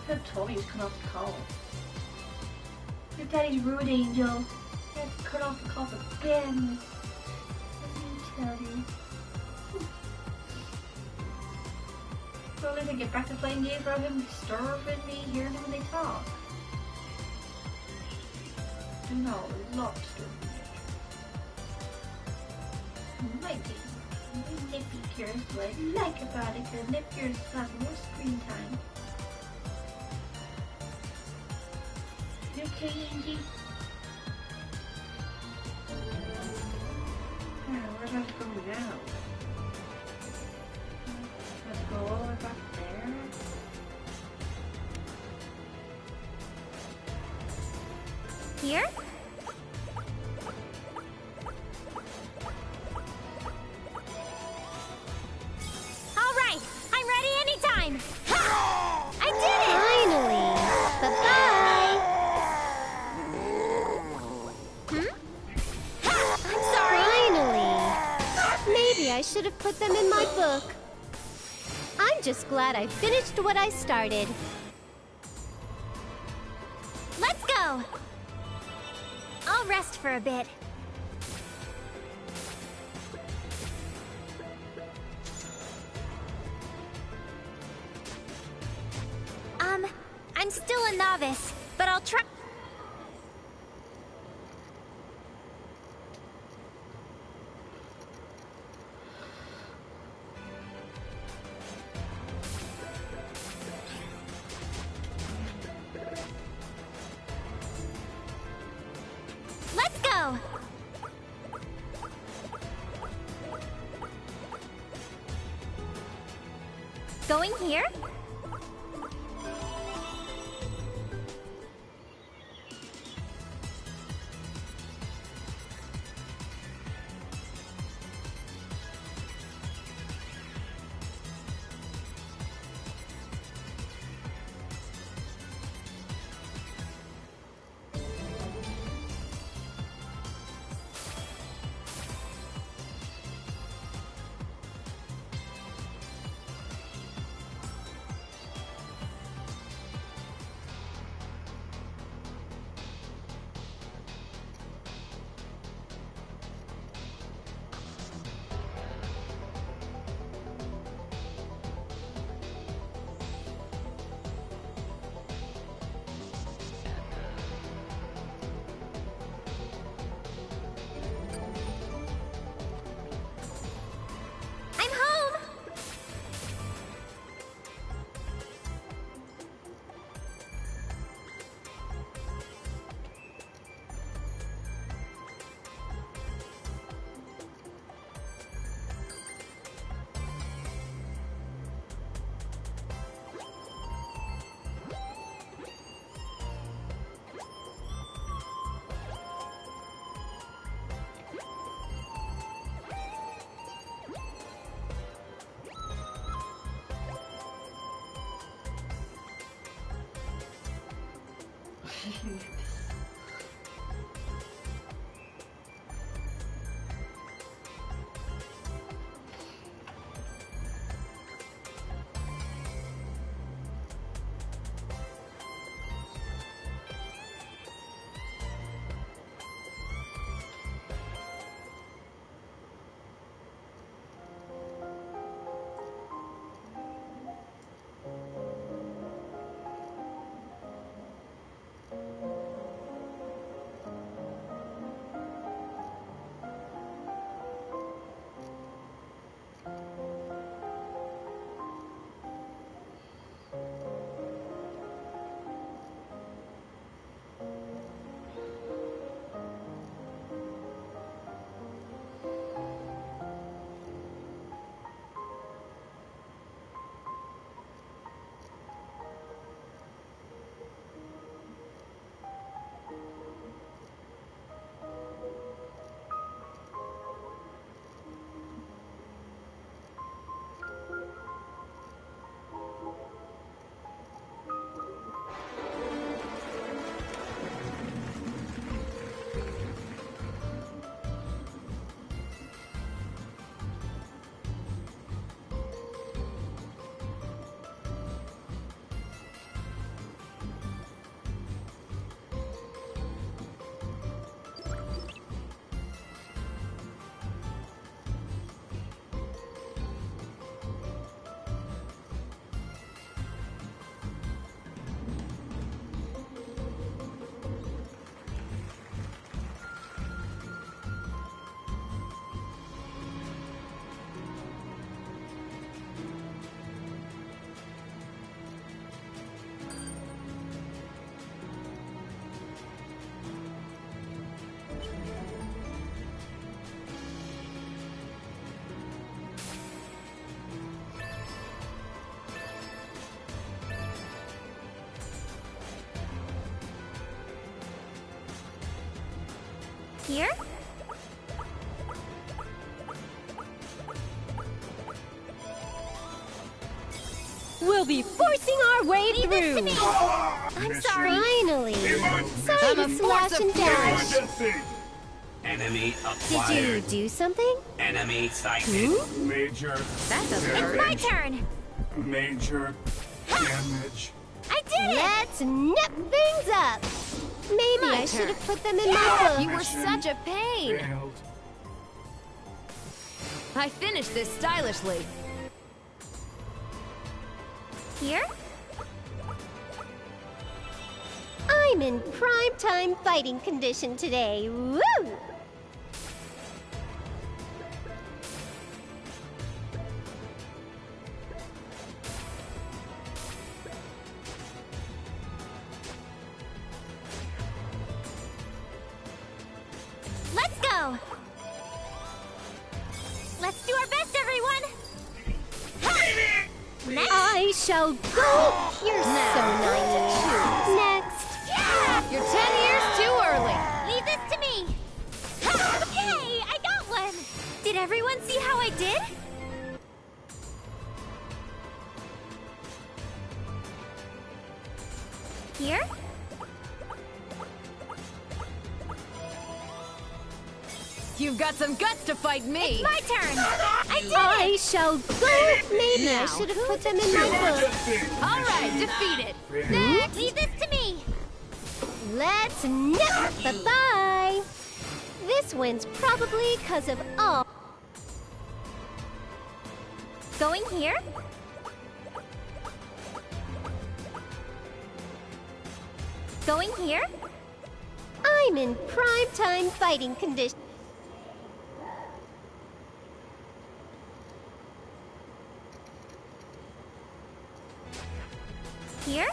I told you to cut off the call. Your daddy's rude, Angel. You have to cut off the call again. Let me tell you. Well, if I get back to playing games without him disturbing me, hearing them when they talk. No, it's not disturbing me. My Nepgear is what I like about it, because Nepgear has more screen time. You okay, Angie? Yeah, where do I have to go now? Let's go all the way back there. Here? All right, I'm ready anytime. Ha! I did it! Finally! Bye-bye! Hmm? I'm sorry. Finally! Maybe I should have put them in my book. I'm just glad I finished what I started. Let's go. I'll rest for a bit. I'm still a novice, but I'll try. Let's go! Going here? Here? We'll be forcing our way through. I'm sorry. Finally. Sorry to slash and dash. Enemy Did acquired. you do something? Enemy sighted. Major. That doesn't It's hurt. my turn. Major damage. I did it! Let's nip things up. Maybe I should have put them in my book. You were such a pain. Failed. I finished this stylishly. Here? I'm in prime time fighting condition today. Woo! Let's go! Let's do our best, everyone! Next! I shall go. You're so naive. Next. You're 10 years too early. Leave this to me! Hey, I got one! Did everyone see how I did? Here? You've got some guts to fight me. It's my turn! I did I it! shall go. Maybe I Now, should have put them in my book. All right, defeated. Next! Leave this to me! Let's nip. Bye-bye. This wind's probably because of all. Going here? Going here? I'm in prime time fighting condition. Here?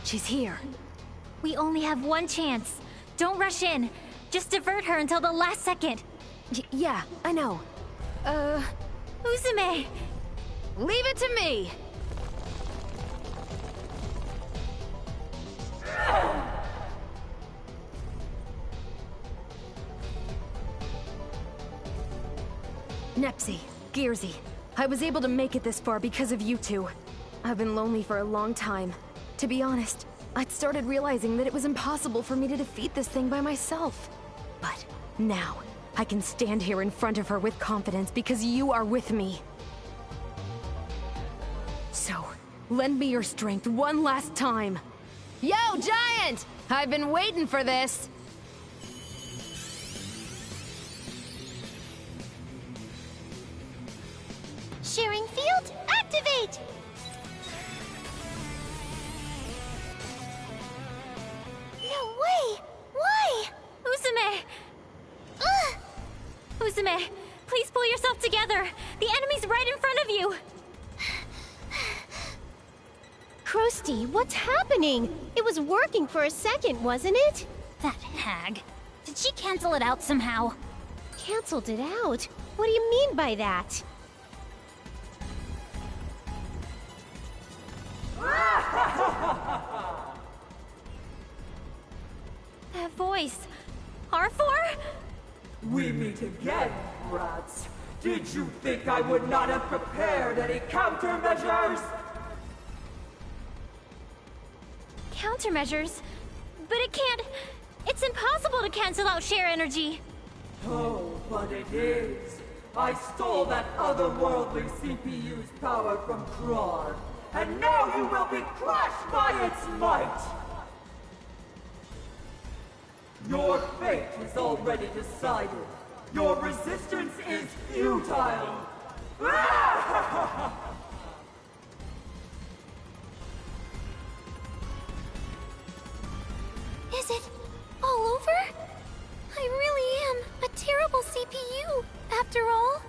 She's here. We only have one chance. Don't rush in. Just divert her until the last second. Yeah, I know. Uzume! Leave it to me. Nepsi, Gearsy, I was able to make it this far because of you two. I've been lonely for a long time. To be honest, I'd started realizing that it was impossible for me to defeat this thing by myself. But now, I can stand here in front of her with confidence because you are with me. So, lend me your strength one last time. Yo, Giant! I've been waiting for this! Sharing field, activate! No way! Why? Uzume! Ugh! Uzume, please pull yourself together. The enemy's right in front of you. Krusty, what's happening? It was working for a second, wasn't it? That hag. Did she cancel it out somehow? Canceled it out? What do you mean by that? That voice. R4? We meet again, brats. Did you think I would not have prepared any countermeasures? Countermeasures? But it can't... It's impossible to cancel out share energy. Oh, but it is. I stole that otherworldly CPU's power from Krar, and now you will be crushed by its might! Your fate is already decided. Your resistance is futile! Is it all over? I really am a terrible CPU, after all.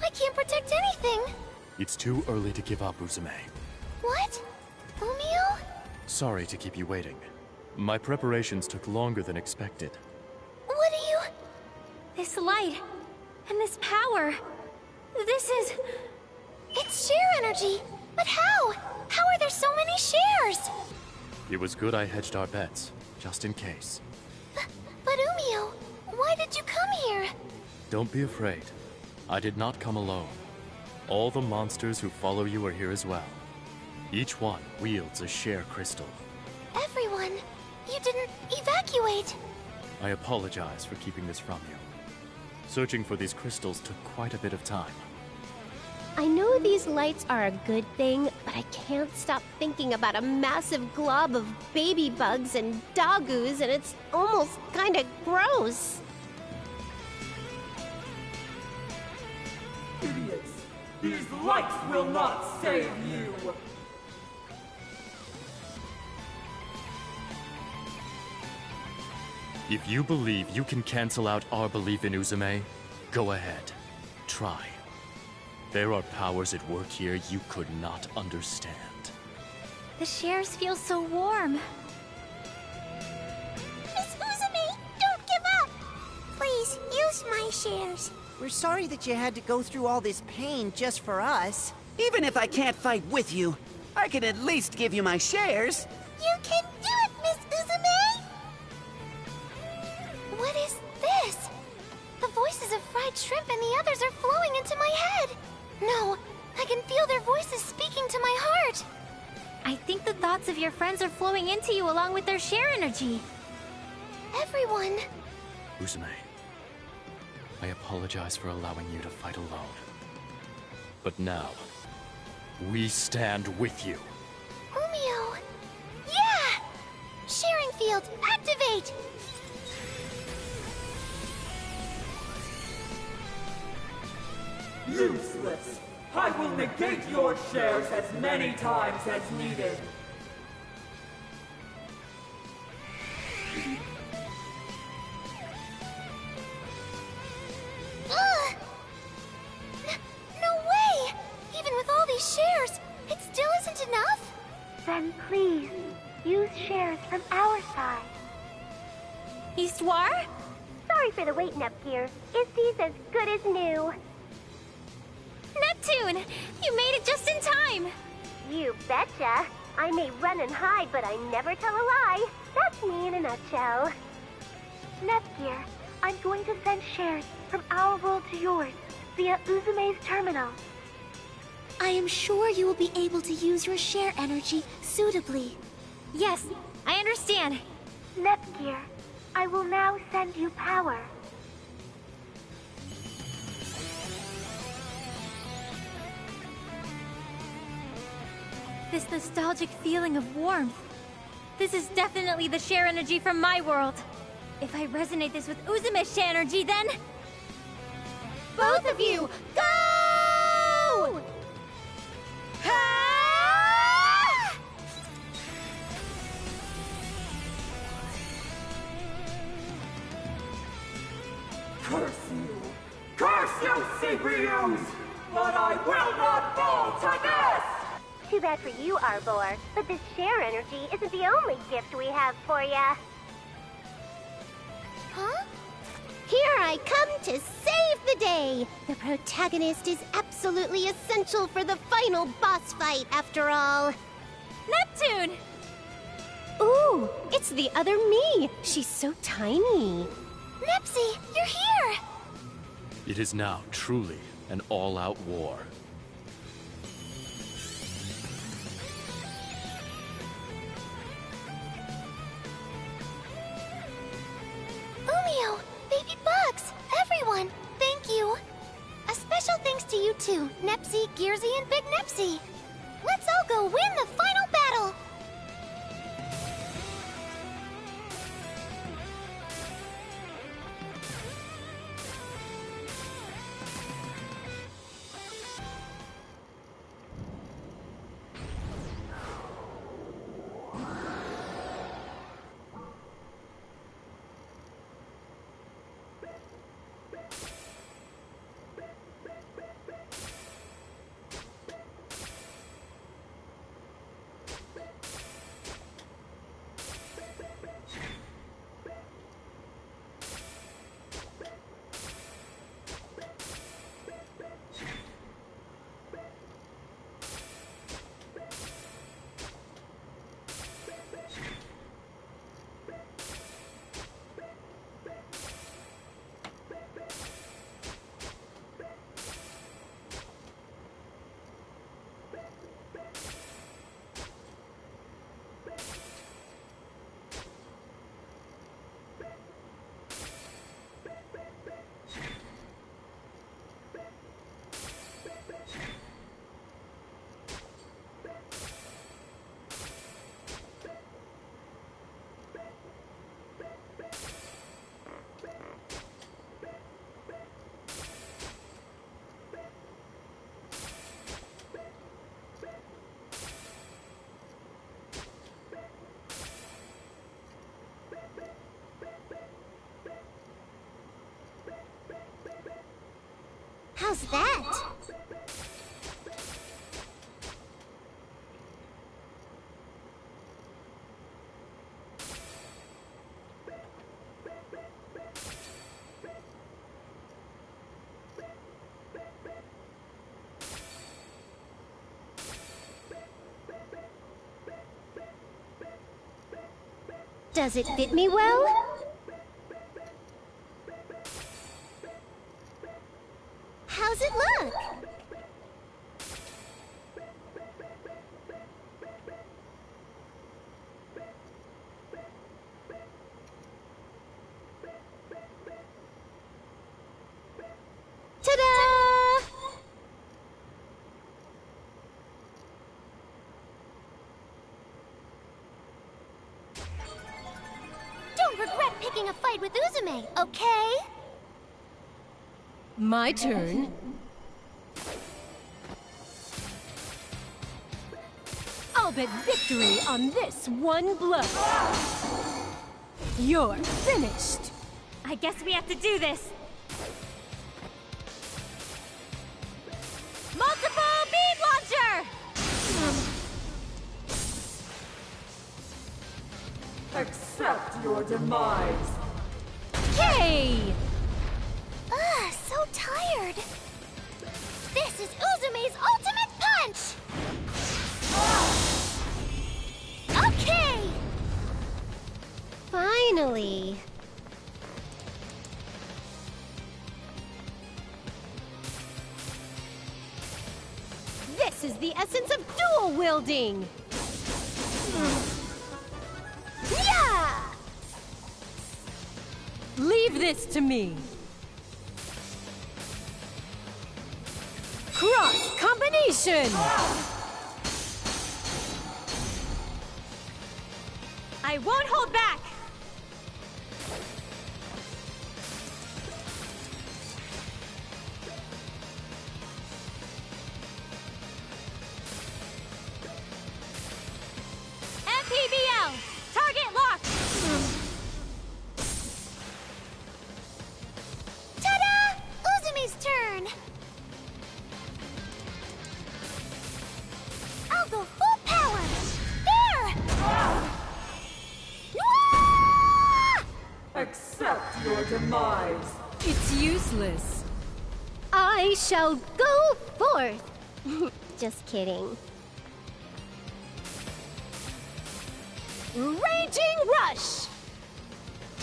I can't protect anything. It's too early to give up, Uzume. What? Umio? Sorry to keep you waiting. My preparations took longer than expected. What do you... This light. And this power. This is... It's share energy. But how? How are there so many shares? It was good I hedged our bets. just in case. But Umio, why did you come here? Don't be afraid. I did not come alone. All the monsters who follow you are here as well. Each one wields a share crystal. Everyone, you didn't evacuate. I apologize for keeping this from you. Searching for these crystals took quite a bit of time. I know these lights are a good thing, but I can't stop thinking about a massive glob of baby bugs and dogoos, and it's almost kinda gross. Idiots! These lights will not save you! If you believe you can cancel out our belief in Uzume, go ahead. Try. There are powers at work here you could not understand. The shares feel so warm. Miss Uzume, don't give up! Please, use my shares. We're sorry that you had to go through all this pain just for us. Even if I can't fight with you, I can at least give you my shares. You can do it, Miss Uzume! What is this? The voices of fried shrimp and the others are flowing into my head. No, I can feel their voices speaking to my heart. I think the thoughts of your friends are flowing into you along with their share energy. Everyone. Uzume, I apologize for allowing you to fight alone. But now, we stand with you. Umio. Yeah! Sharing field, activate! Useless! I will negate your shares as many times as needed. Ugh! No way! Even with all these shares, it still isn't enough? Then please, use shares from our side. Histoire? Sorry for the wait, Nepgear. Isty's as good as new. Neptune! You made it just in time! You betcha. I may run and hide, but I never tell a lie. That's me in a nutshell. Nepgear, I'm going to send shares from our world to yours via Uzume's terminal. I am sure you will be able to use your share energy suitably. Yes, I understand. Nepgear, I will now send you power. This nostalgic feeling of warmth. This is definitely the share energy from my world. If I resonate this with Uzume's share energy, then... Both of you, go! Ah! Curse you! Curse you, CPUs! But I will not fall to this! Too bad for you, Arbor, but this share energy isn't the only gift we have for ya. Huh? Here I come to save the day! The protagonist is absolutely essential for the final boss fight, after all. Neptune! Ooh, it's the other me! She's so tiny. Nepsy, you're here! It is now truly an all-out war. Umio, baby bugs, everyone, thank you. A special thanks to you two, Nepsy, Gearsy, and Big Nepsy. Let's all go win the final battle! How's that? Does it fit me well? How's it look? Ta-da! Don't regret picking a fight with Uzume, okay? My turn. I'll bet victory on this one blow. You're finished. I guess we have to do this. Multiple beam launcher! Accept your demise. Yay! Ugh, so tired. This is Uzume's ultimate punch! Okay! Finally. This is the essence of dual wielding. Yeah! Leave this to me. Cross combination. I won't hold back! MPBL! Target locked! Ta-da! Uzume's turn! I'll go full power! There! Accept your demise. It's useless. I shall go forth. Just kidding. Raging rush.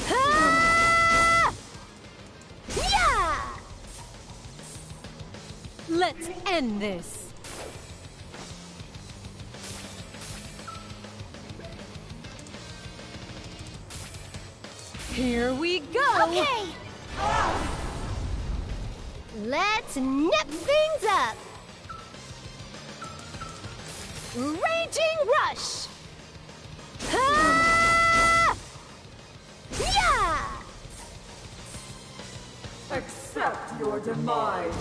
Ha! Yeah! Let's end this. Here we go. Okay! Let's nip things up. Raging rush. Ha! Yeah! Accept your demise.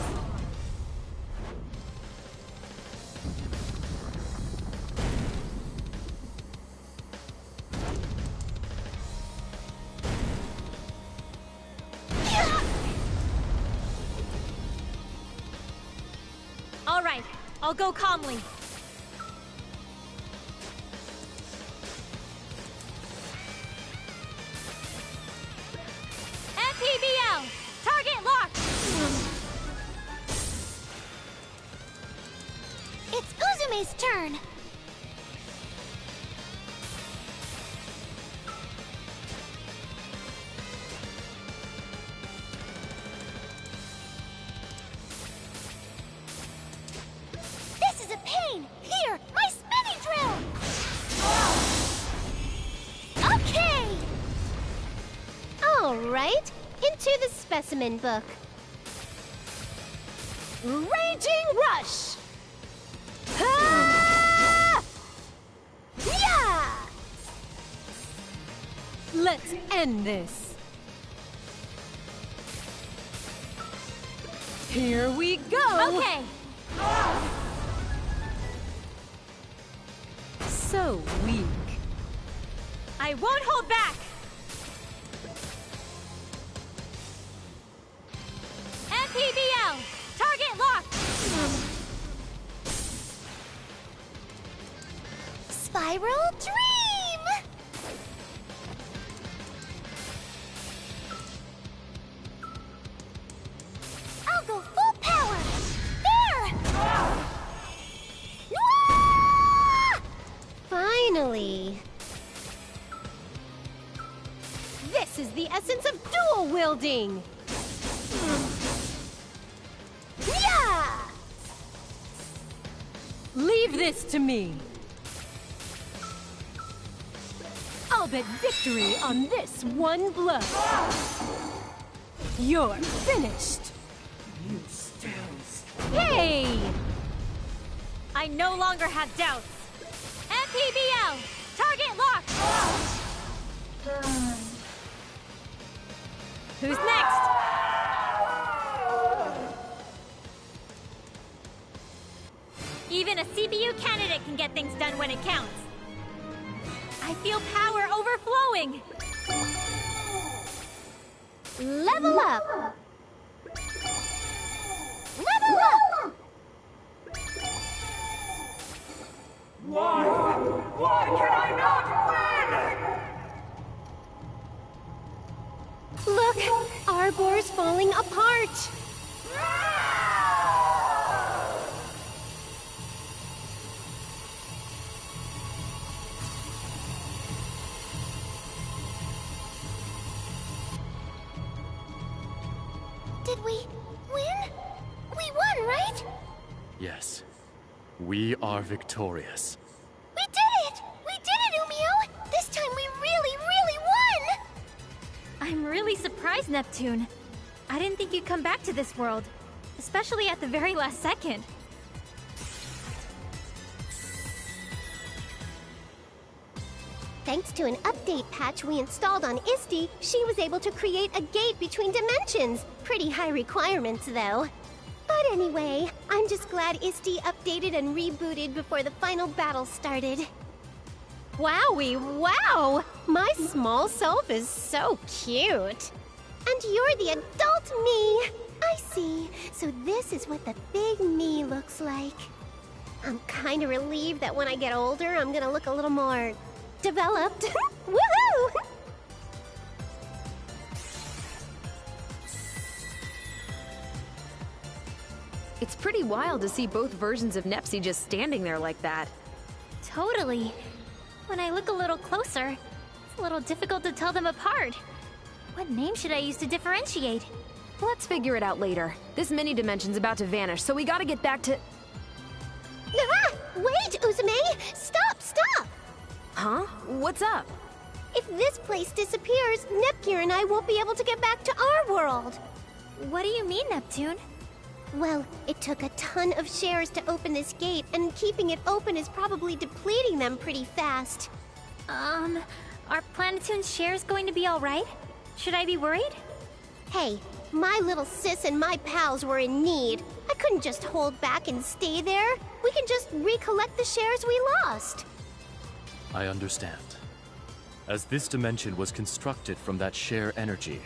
All right, I'll go calmly. MPBL! Target locked! It's Uzume's turn! This is a pain! Here, my spinning drill! Okay! All right, into the specimen book. Raging rush. Ha! Yeah! Let's end this. Here we go. Okay! So weak. I won't hold back! MPBL! Target spiral dream! I'll go full power! There! Finally! This is the essence of dual wielding! Yeah! Leave this to me! I'll bet victory on this one blow! You're finished! You stills. Hey! I no longer have doubts. MPBL! Target locked! Done. Who's next? Even a CPU candidate can get things done when it counts. I feel power overflowing. Level up! Level up! Why can I not win? Look! Arbor's falling apart! Did we win? We won, right? Yes. We are victorious. We did it! We did it, Umio! This time we really, really won! I'm really surprised, Neptune. I didn't think you'd come back to this world, especially at the very last second. Thanks to an update patch we installed on Isti, she was able to create a gate between dimensions. Pretty high requirements, though. But anyway, I'm just glad Isti updated and rebooted before the final battle started. Wowie, wow! My small self is so cute. And you're the adult me. I see. So this is what the big me looks like. I'm kinda relieved that when I get older, I'm gonna look a little more developed. Woohoo! It's pretty wild to see both versions of Nepsi just standing there like that. Totally. When I look a little closer, it's a little difficult to tell them apart. What name should I use to differentiate? Let's figure it out later. This mini-dimension's about to vanish, so we gotta get back to... Ah! Wait, Uzume! Stop, stop! Huh? What's up? If this place disappears, Nepgear and I won't be able to get back to our world. What do you mean, Neptune? Well, it took a ton of shares to open this gate, and keeping it open is probably depleting them pretty fast. Are Planetoon's shares going to be alright? Should I be worried? Hey, my little sis and my pals were in need. I couldn't just hold back and stay there. We can just recollect the shares we lost. I understand. As this dimension was constructed from that share energy,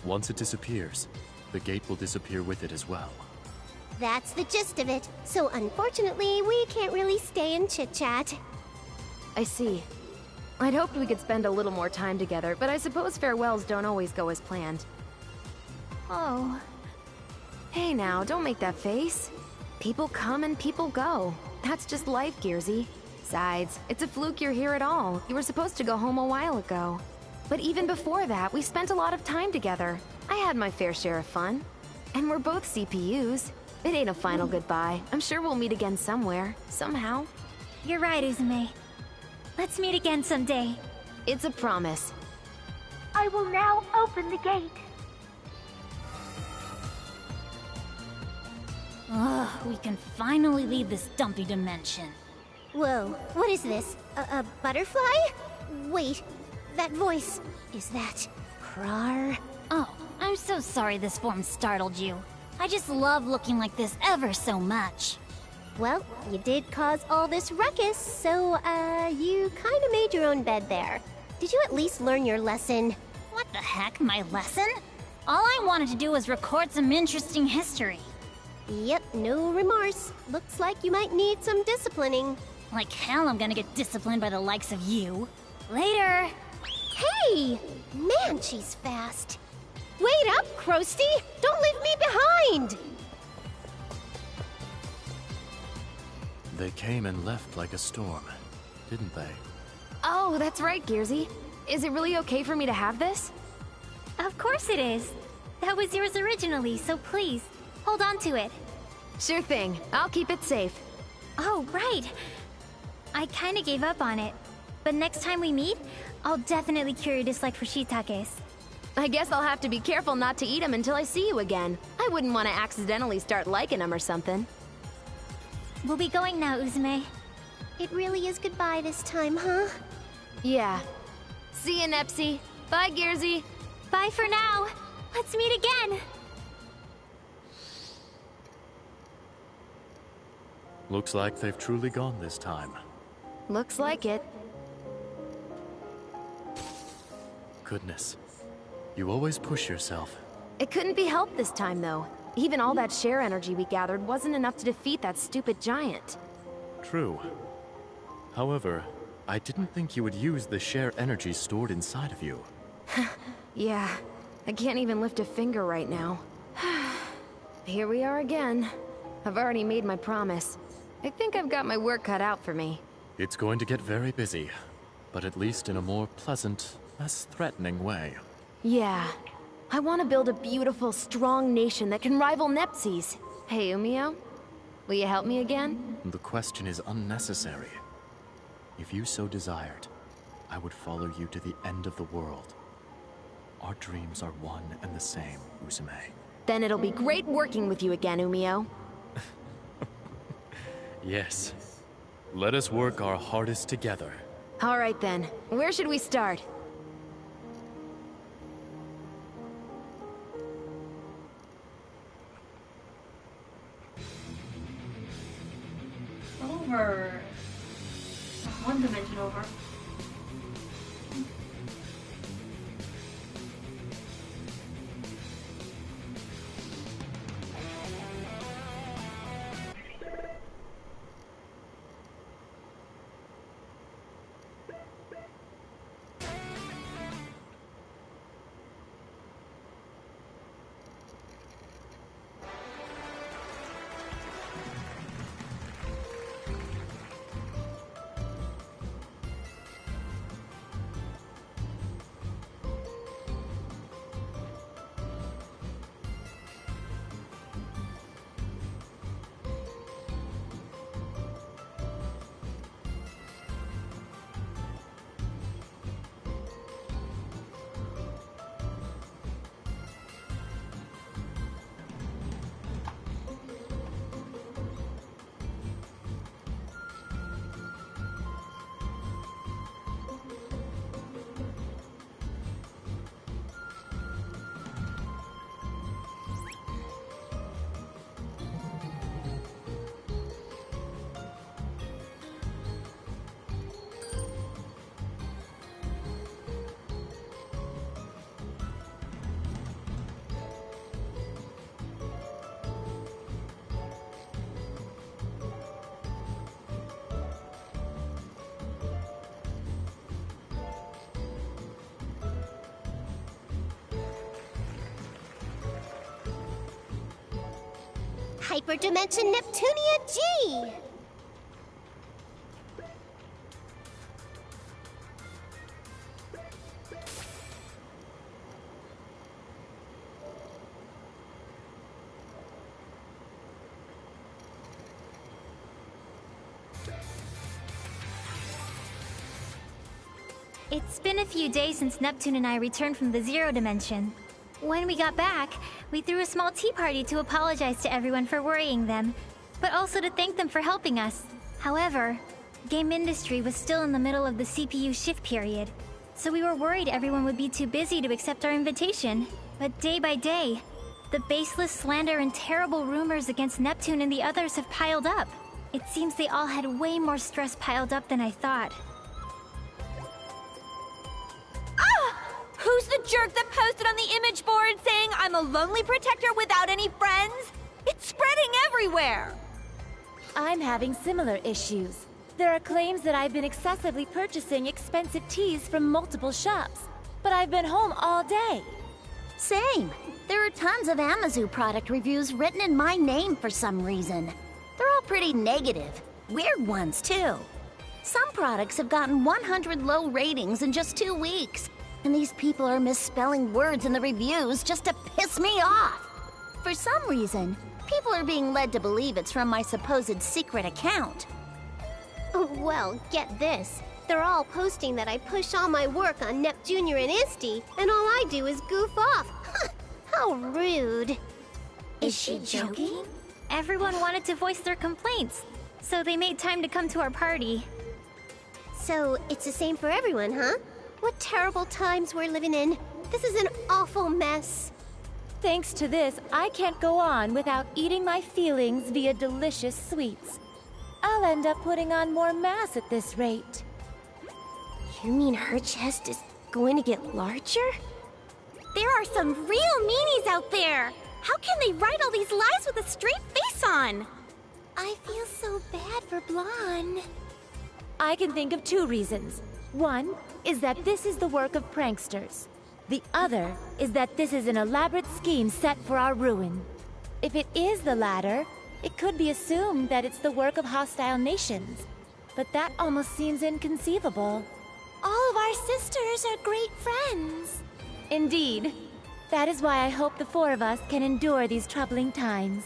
once it disappears, the gate will disappear with it as well. That's the gist of it. So unfortunately, we can't really stay and chit-chat. I see. I'd hoped we could spend a little more time together, but I suppose farewells don't always go as planned. Oh. Hey now, don't make that face. People come and people go. That's just life, Gearsy. Besides, it's a fluke you're here at all. You were supposed to go home a while ago. But even before that, we spent a lot of time together. I had my fair share of fun. And we're both CPUs. It ain't a final goodbye. I'm sure we'll meet again somewhere, somehow. You're right, Uzume. Let's meet again someday. It's a promise. I will now open the gate. Ugh, we can finally leave this dumpy dimension. Whoa, what is this? A butterfly? Wait, that voice, is that Krar? Oh, I'm so sorry this form startled you. I just love looking like this ever so much. Well, you did cause all this ruckus, so, you kinda made your own bed there. Did you at least learn your lesson? What the heck, my lesson? All I wanted to do was record some interesting history. Yep, no remorse. Looks like you might need some disciplining. Like hell I'm gonna get disciplined by the likes of you. Later! Hey! Man, she's fast. Wait up, Krusty! Don't leave me behind! They came and left like a storm, didn't they? Oh, that's right, Gearsy. Is it really okay for me to have this? Of course it is. That was yours originally, so please, hold on to it. Sure thing. I'll keep it safe. Oh, right. I kinda gave up on it. But next time we meet, I'll definitely cure your dislike for shiitakes. I guess I'll have to be careful not to eat them until I see you again. I wouldn't want to accidentally start liking them or something. We'll be going now, Uzume. It really is goodbye this time, huh? Yeah. See ya, Nepsy. Bye, Gearsy. Bye for now. Let's meet again. Looks like they've truly gone this time. Looks like it. Goodness. You always push yourself. It couldn't be helped this time, though. Even all that share energy we gathered wasn't enough to defeat that stupid giant. True. However, I didn't think you would use the share energy stored inside of you. Yeah, I can't even lift a finger right now. Here we are again. I've already made my promise. I think I've got my work cut out for me. It's going to get very busy, but at least in a more pleasant, less threatening way. Yeah. I want to build a beautiful, strong nation that can rival Nepsi's. Hey, Umio? Will you help me again? The question is unnecessary. If you so desired, I would follow you to the end of the world. Our dreams are one and the same, Uzume. Then it'll be great working with you again, Umio. Yes. Let us work our hardest together. All right then. Where should we start? Over. One dimension over. Hyperdimension Neptunia G! It's been a few days since Neptune and I returned from the Zero Dimension. When we got back, we threw a small tea party to apologize to everyone for worrying them, but also to thank them for helping us. However, game industry was still in the middle of the CPU shift period, so we were worried everyone would be too busy to accept our invitation. But day by day, the baseless slander and terrible rumors against Neptune and the others have piled up. It seems they all had way more stress piled up than I thought. Who's the jerk that posted on the image board saying I'm a lonely protector without any friends? It's spreading everywhere! I'm having similar issues. There are claims that I've been excessively purchasing expensive teas from multiple shops, but I've been home all day. Same. There are tons of Amazu product reviews written in my name for some reason. They're all pretty negative. Weird ones, too. Some products have gotten 100 low ratings in just 2 weeks, and these people are misspelling words in the reviews just to piss me off. For some reason, people are being led to believe it's from my supposed secret account. Well, get this. They're all posting that I push all my work on Nep Jr. and Isti, and all I do is goof off. How rude. Is she joking? Everyone wanted to voice their complaints, so they made time to come to our party. So, it's the same for everyone, huh? What terrible times we're living in. This is an awful mess. Thanks to this, I can't go on without eating my feelings via delicious sweets. I'll end up putting on more mass at this rate. You mean her chest is going to get larger? There are some real meanies out there! How can they write all these lies with a straight face on? I feel so bad for Blonde. I can think of 2 reasons. One is that this is the work of pranksters. The other is that this is an elaborate scheme set for our ruin. If it is the latter, it could be assumed that it's the work of hostile nations. But that almost seems inconceivable. All of our sisters are great friends. Indeed. That is why I hope the 4 of us can endure these troubling times.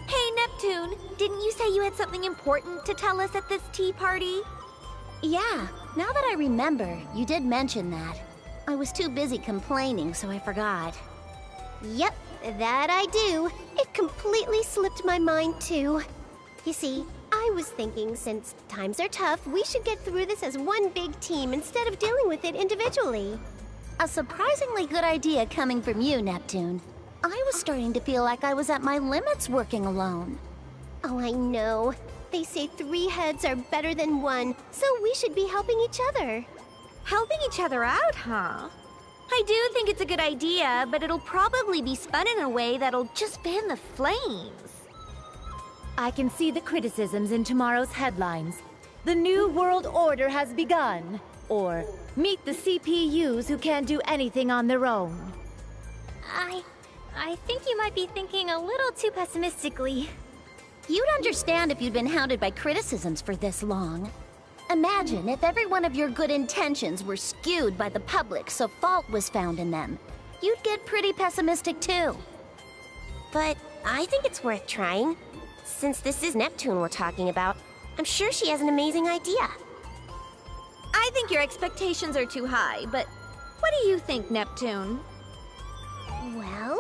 Hey, Neptune, didn't you say you had something important to tell us at this tea party? Yeah, now that I remember, you did mention that. I was too busy complaining, so I forgot. Yep, that I do. It completely slipped my mind, too. You see, I was thinking since times are tough, we should get through this as one big team instead of dealing with it individually. A surprisingly good idea coming from you, Neptune. I was starting to feel like I was at my limits working alone. Oh, I know. They say 3 heads are better than 1, so we should be helping each other. Helping each other out, huh? I do think it's a good idea, but it'll probably be spun in a way that'll just fan the flames. I can see the criticisms in tomorrow's headlines. The New World Order has begun. Or, meet the CPUs who can't do anything on their own. I think you might be thinking a little too pessimistically. You'd understand if you'd been hounded by criticisms for this long. Imagine if every one of your good intentions were skewed by the public so fault was found in them. You'd get pretty pessimistic too. But I think it's worth trying. Since this is Neptune we're talking about, I'm sure she has an amazing idea. I think your expectations are too high, but what do you think, Neptune? Well,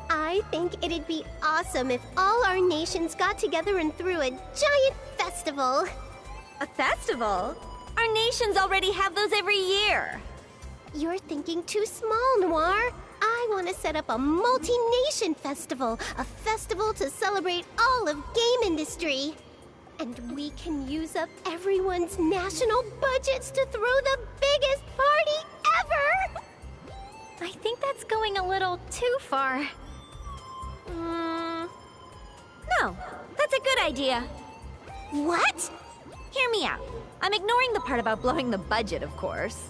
I think it'd be awesome if all our nations got together and threw a giant festival. A festival? Our nations already have those every year. You're thinking too small, Noir. I want to set up a multi-nation festival. A festival to celebrate all of game industry. And we can use up everyone's national budgets to throw the biggest party ever! I think that's going a little too far. No, that's a good idea. What? Hear me out. I'm ignoring the part about blowing the budget, of course.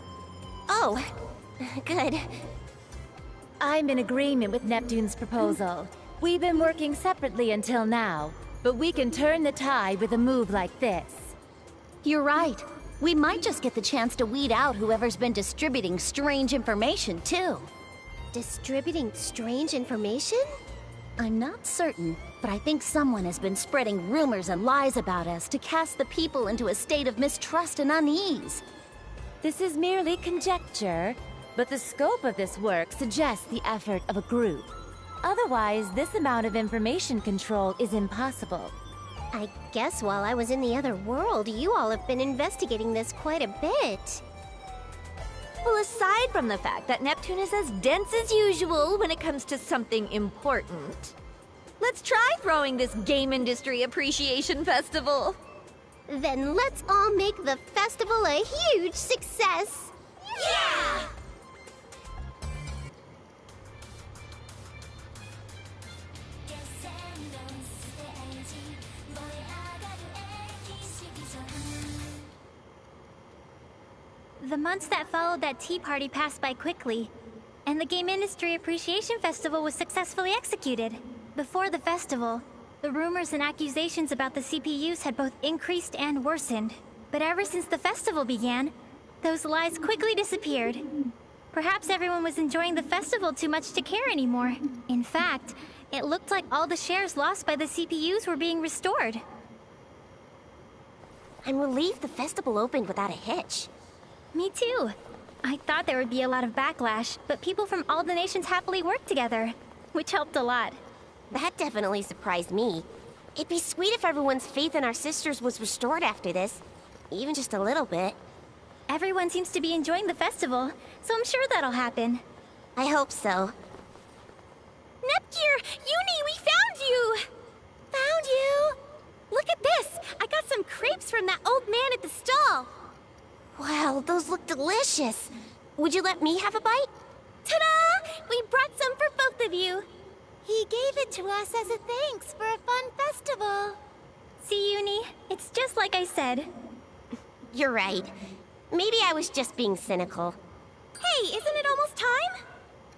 Oh, good. I'm in agreement with Neptune's proposal. We've been working separately until now, but we can turn the tide with a move like this. You're right. We might just get the chance to weed out whoever's been distributing strange information, too. Distributing strange information? I'm not certain, but I think someone has been spreading rumors and lies about us to cast the people into a state of mistrust and unease. This is merely conjecture, but the scope of this work suggests the effort of a group. Otherwise, this amount of information control is impossible. I guess while I was in the other world, you all have been investigating this quite a bit. Well, aside from the fact that Neptune is as dense as usual when it comes to something important, let's try throwing this Game Industry Appreciation Festival. Then let's all make the festival a huge success! Yeah! The months that followed that tea party passed by quickly, and the Game Industry Appreciation Festival was successfully executed. Before the festival, the rumors and accusations about the CPUs had both increased and worsened. But ever since the festival began, those lies quickly disappeared. Perhaps everyone was enjoying the festival too much to care anymore. In fact, it looked like all the shares lost by the CPUs were being restored. I'm relieved the festival opened without a hitch. Me too. I thought there would be a lot of backlash, but people from all the nations happily worked together, which helped a lot. That definitely surprised me. It'd be sweet if everyone's faith in our sisters was restored after this. Even just a little bit. Everyone seems to be enjoying the festival, so I'm sure that'll happen. I hope so. Nepgear! Uni, we found you! Found you? Look at this! I got some crepes from that old man at the stall. Wow, those look delicious. Would you let me have a bite? Ta-da! We brought some for both of you. He gave it to us as a thanks for a fun festival. See, Uni? It's just like I said. You're right. Maybe I was just being cynical. Hey, isn't it almost time?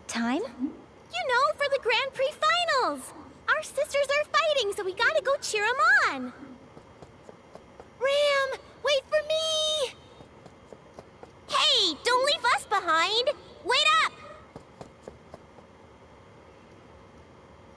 Time? You know, for the Grand Prix finals. Our sisters are fighting, so we gotta go cheer them on. Ram, wait for me! Hey, don't leave us behind! Wait up!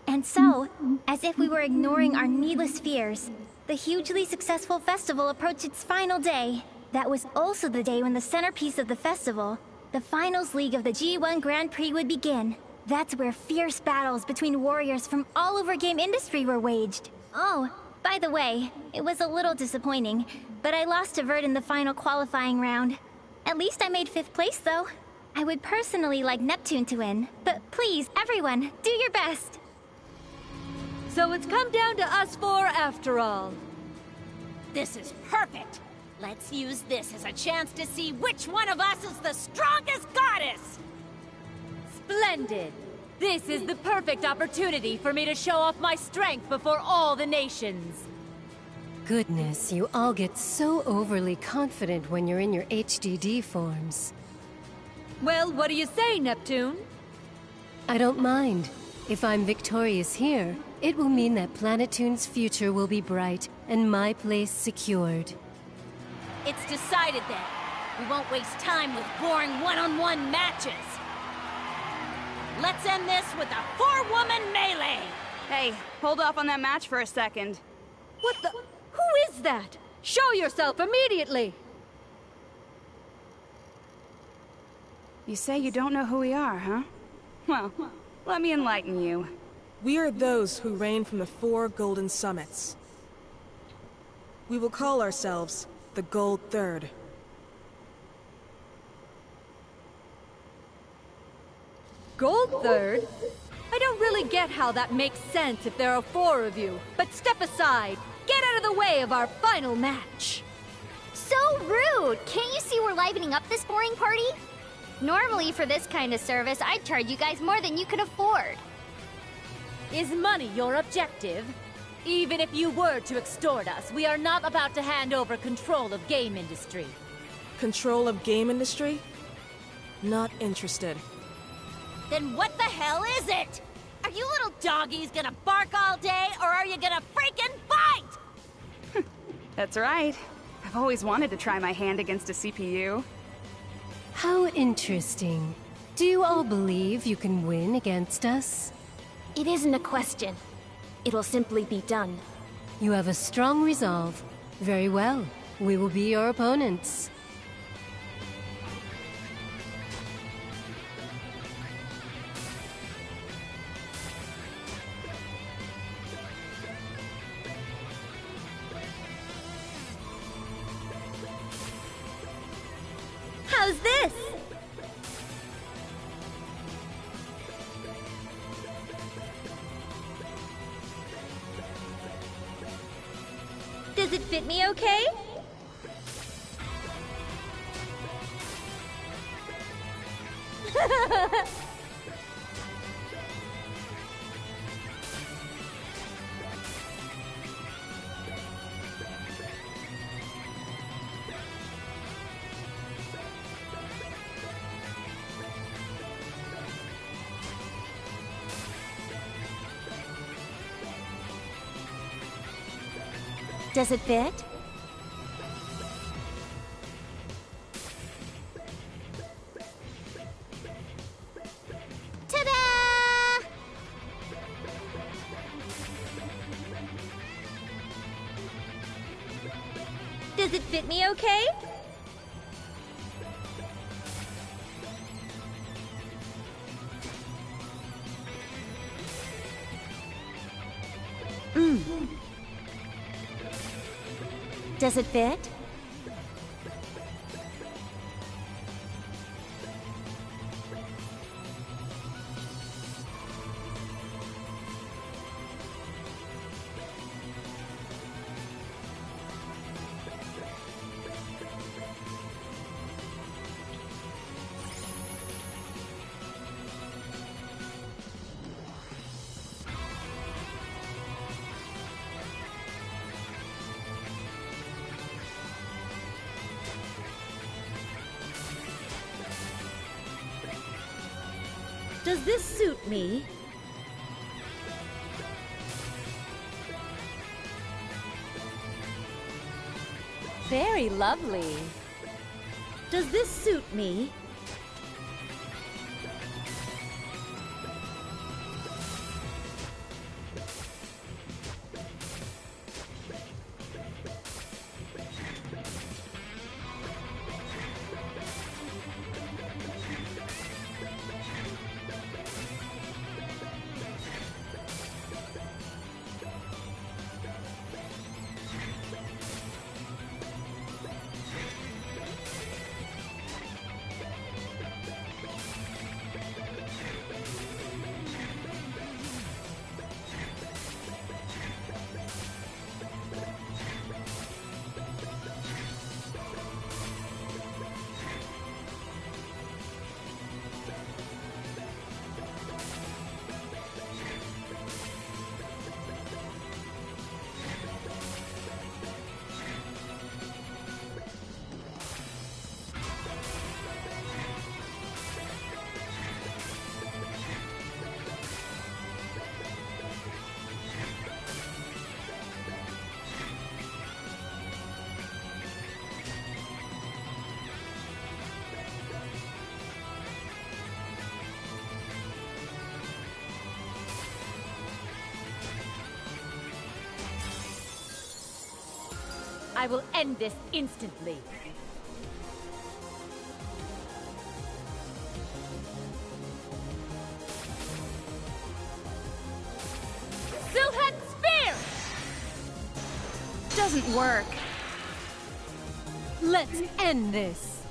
And so, as if we were ignoring our needless fears, the hugely successful festival approached its final day. That was also the day when the centerpiece of the festival, the Finals League of the G1 Grand Prix, would begin. That's where fierce battles between warriors from all over game industry were waged. Oh, by the way, it was a little disappointing, but I lost to Vert in the final qualifying round. At least I made 5th place, though. I would personally like Neptune to win, but please, everyone, do your best. So it's come down to us four after all. This is perfect. Let's use this as a chance to see which one of us is the strongest goddess! Splendid! This is the perfect opportunity for me to show off my strength before all the nations. Goodness, you all get so overly confident when you're in your HDD forms. Well, what do you say, Neptune? I don't mind. If I'm victorious here, it will mean that Planetoon's future will be bright and my place secured. It's decided then. We won't waste time with boring one-on-one matches. Let's end this with a 4-woman melee! Hey, hold off on that match for a second. What the? Who is that? Show yourself immediately! You say you don't know who we are, huh? Well, let me enlighten you. We are those who reign from the 4 Golden Summits. We will call ourselves the Gold Third. Gold Third? I don't really get how that makes sense if there are 4 of you. But step aside. Get out of the way of our final match. So rude! Can't you see we're livening up this boring party? Normally, for this kind of service, I'd charge you guys more than you could afford. Is money your objective? Even if you were to extort us, we are not about to hand over control of game industry. Control of game industry? Not interested. Then what the hell is it? Are you little doggies gonna bark all day, or are you gonna freaking fight? That's right. I've always wanted to try my hand against a CPU. How interesting. Do you all believe you can win against us? It isn't a question. It'll simply be done. You have a strong resolve. Very well. We will be your opponents. How's this? Does it fit me okay? Does it fit? Ta-da! Does it fit me okay? Does it fit? Does this suit me? Very lovely. Does this suit me? I will end this instantly. Silhouette Spear! Doesn't work. Let's end this.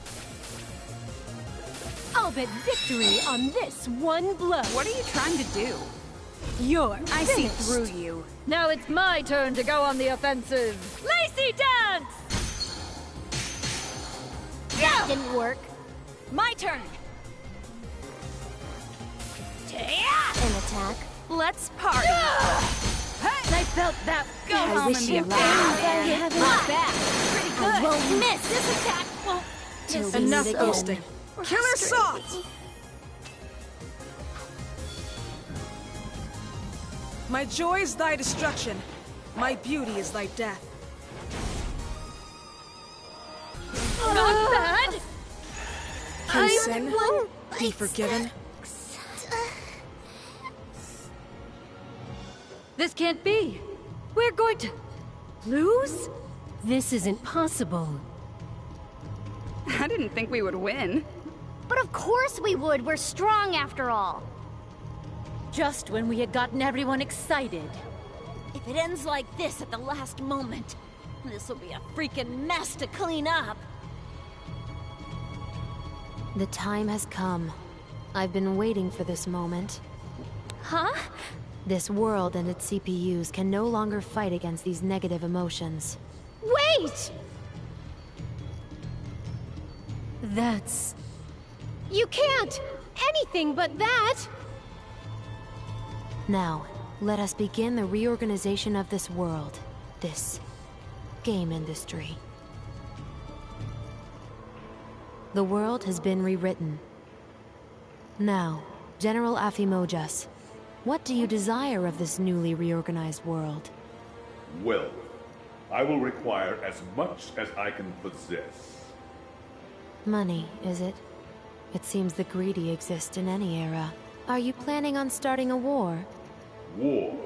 I'll bet victory on this one blow. What are you trying to do? You're I see finished. through you. Now it's my turn to go on the offensive. Lacy dance! That didn't work. My turn. An attack. Let's party. I felt that. Go I home wish and be you a were fan. having Not bad. Pretty good. I won't miss this attack. Till we Enough meet again. boasting. Killer Salt! My joy is thy destruction. My beauty is thy death. Not bad. Can sin be forgiven? This can't be. We're going to lose? This isn't possible. I didn't think we would win. But of course we would. We're strong after all. Just when we had gotten everyone excited. If it ends like this at the last moment, this will be a freaking mess to clean up. The time has come. I've been waiting for this moment. Huh? This world and its CPUs can no longer fight against these negative emotions. Wait! That's... You can't! Anything but that! Now, let us begin the reorganization of this world. This game industry. The world has been rewritten. Now, General Afimojas, what do you desire of this newly reorganized world? Well, I will require as much as I can possess. Money, is it? It seems the greedy exist in any era. Are you planning on starting a war? War?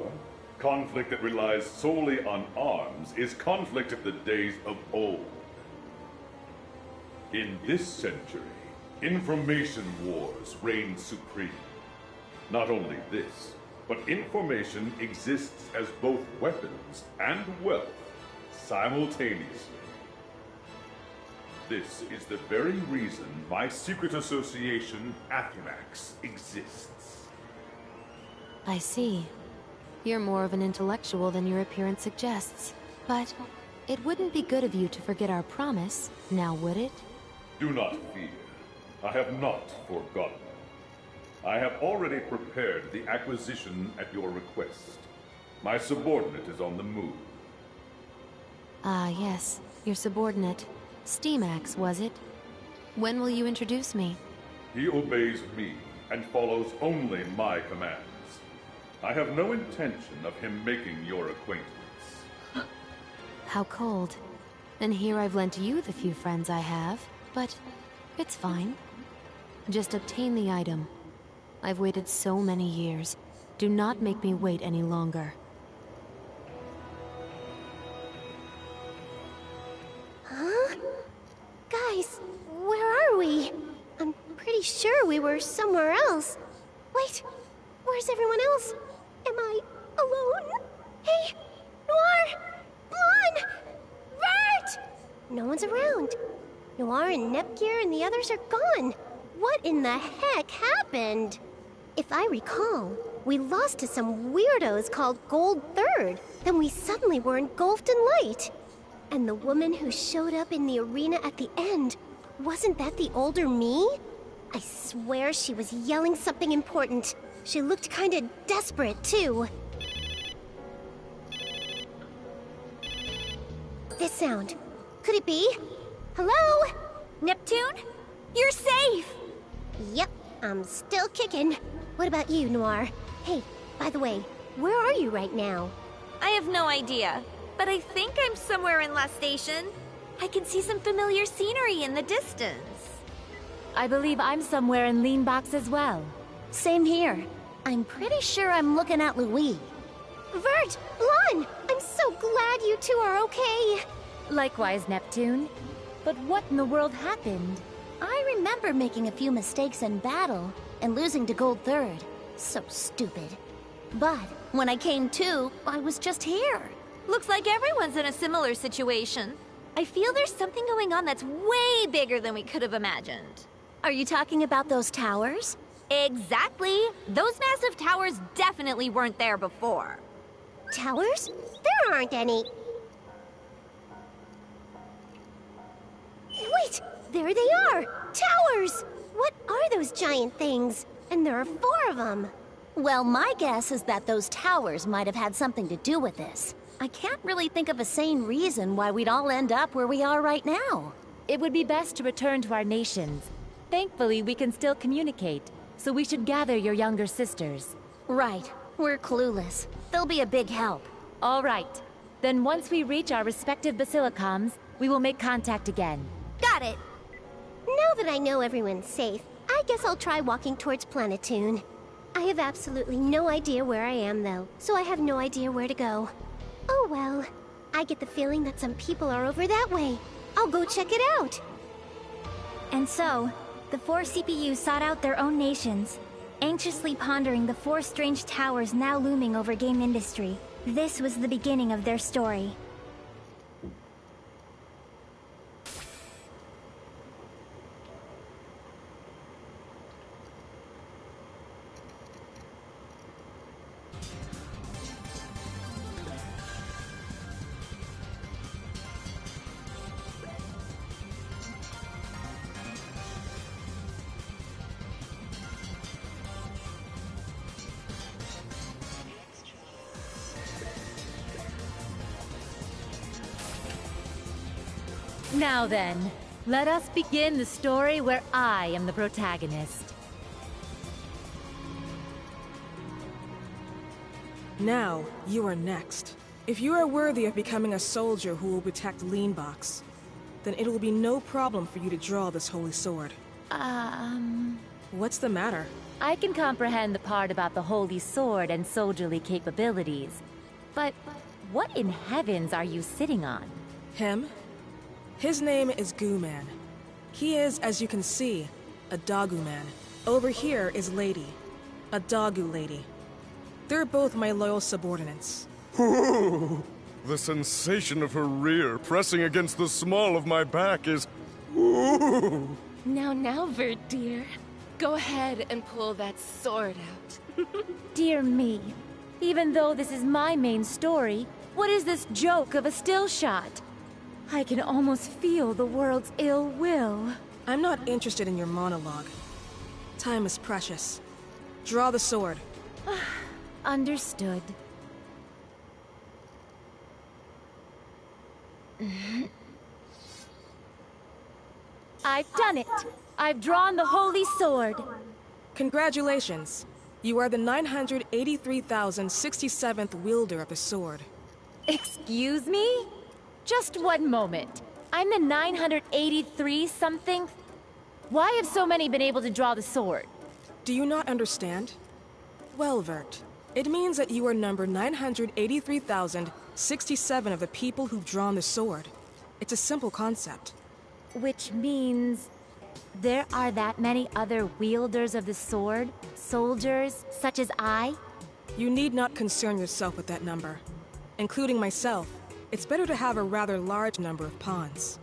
Conflict that relies solely on arms is conflict of the days of old. In this century, information wars reign supreme. Not only this, but information exists as both weapons and wealth simultaneously. This is the very reason my secret association, Athimax, exists. I see. You're more of an intellectual than your appearance suggests. But it wouldn't be good of you to forget our promise, now would it? Do not fear. I have not forgotten. I have already prepared the acquisition at your request. My subordinate is on the move. Ah, yes. Your subordinate. Steamax, was it? When will you introduce me? He obeys me and follows only my commands. I have no intention of him making your acquaintance. How cold. And here I've lent you the few friends I have, but it's fine. Just obtain the item. I've waited so many years. Do not make me wait any longer. Huh? Guys, where are we? I'm pretty sure we were somewhere else. Wait, where's everyone else? Am I alone? Hey, Noir! Blonde! Vert! No one's around. Noir and Nepgear and the others are gone. What in the heck happened? If I recall, we lost to some weirdos called Gold Third. Then we suddenly were engulfed in light. And the woman who showed up in the arena at the end, wasn't that the older me? I swear she was yelling something important. She looked kinda desperate, too. This sound. Could it be? Hello? Neptune? You're safe! Yep, I'm still kicking. What about you, Noir? Hey, by the way, where are you right now? I have no idea, but I think I'm somewhere in La Station. I can see some familiar scenery in the distance. I believe I'm somewhere in Leanbox as well. Same here. I'm pretty sure I'm looking at Louis. Vert! Blonde! I'm so glad you two are okay! Likewise, Neptune. But what in the world happened? I remember making a few mistakes in battle and losing to Gold Third. So stupid. But when I came to, I was just here. Looks like everyone's in a similar situation. I feel there's something going on that's way bigger than we could have imagined. Are you talking about those towers? Exactly! Those massive towers definitely weren't there before. Towers? There aren't any. Wait! There they are! Towers! What are those giant things? And there are 4 of them. Well, my guess is that those towers might have had something to do with this. I can't really think of a sane reason why we'd all end up where we are right now. It would be best to return to our nations. Thankfully, we can still communicate, so we should gather your younger sisters. Right. We're clueless. They'll be a big help. All right. Then once we reach our respective basilicums, we will make contact again. Got it! Now that I know everyone's safe, I guess I'll try walking towards Planetoon. I have absolutely no idea where I am, though, so I have no idea where to go. Oh well. I get the feeling that some people are over that way. I'll go check it out! And so, the 4 CPUs sought out their own nations, anxiously pondering the 4 strange towers now looming over game industry. This was the beginning of their story. Now then, let us begin the story where I am the protagonist. Now, you are next. If you are worthy of becoming a soldier who will protect Leanbox, then it will be no problem for you to draw this holy sword. What's the matter? I can comprehend the part about the holy sword and soldierly capabilities. But what in heavens are you sitting on? Him? His name is Goo-man. He is, as you can see, a Dagu man. Over here is Lady, a Dagu lady. They're both my loyal subordinates. Ooh, the sensation of her rear pressing against the small of my back is... Ooh. Now, Vert, dear. Go ahead and pull that sword out. Dear me. Even though this is my main story, what is this joke of a still shot? I can almost feel the world's ill will. I'm not interested in your monologue. Time is precious. Draw the sword. Understood. I've done it! I've drawn the holy sword! Congratulations. You are the 983,067th wielder of the sword. Excuse me? Just one moment. I'm the 983-something? Why have so many been able to draw the sword? Do you not understand? Well, Vert, it means that you are number 983,067 of the people who've drawn the sword. It's a simple concept. Which means... there are that many other wielders of the sword? Soldiers, such as I? You need not concern yourself with that number. Including myself, it's better to have a rather large number of pawns.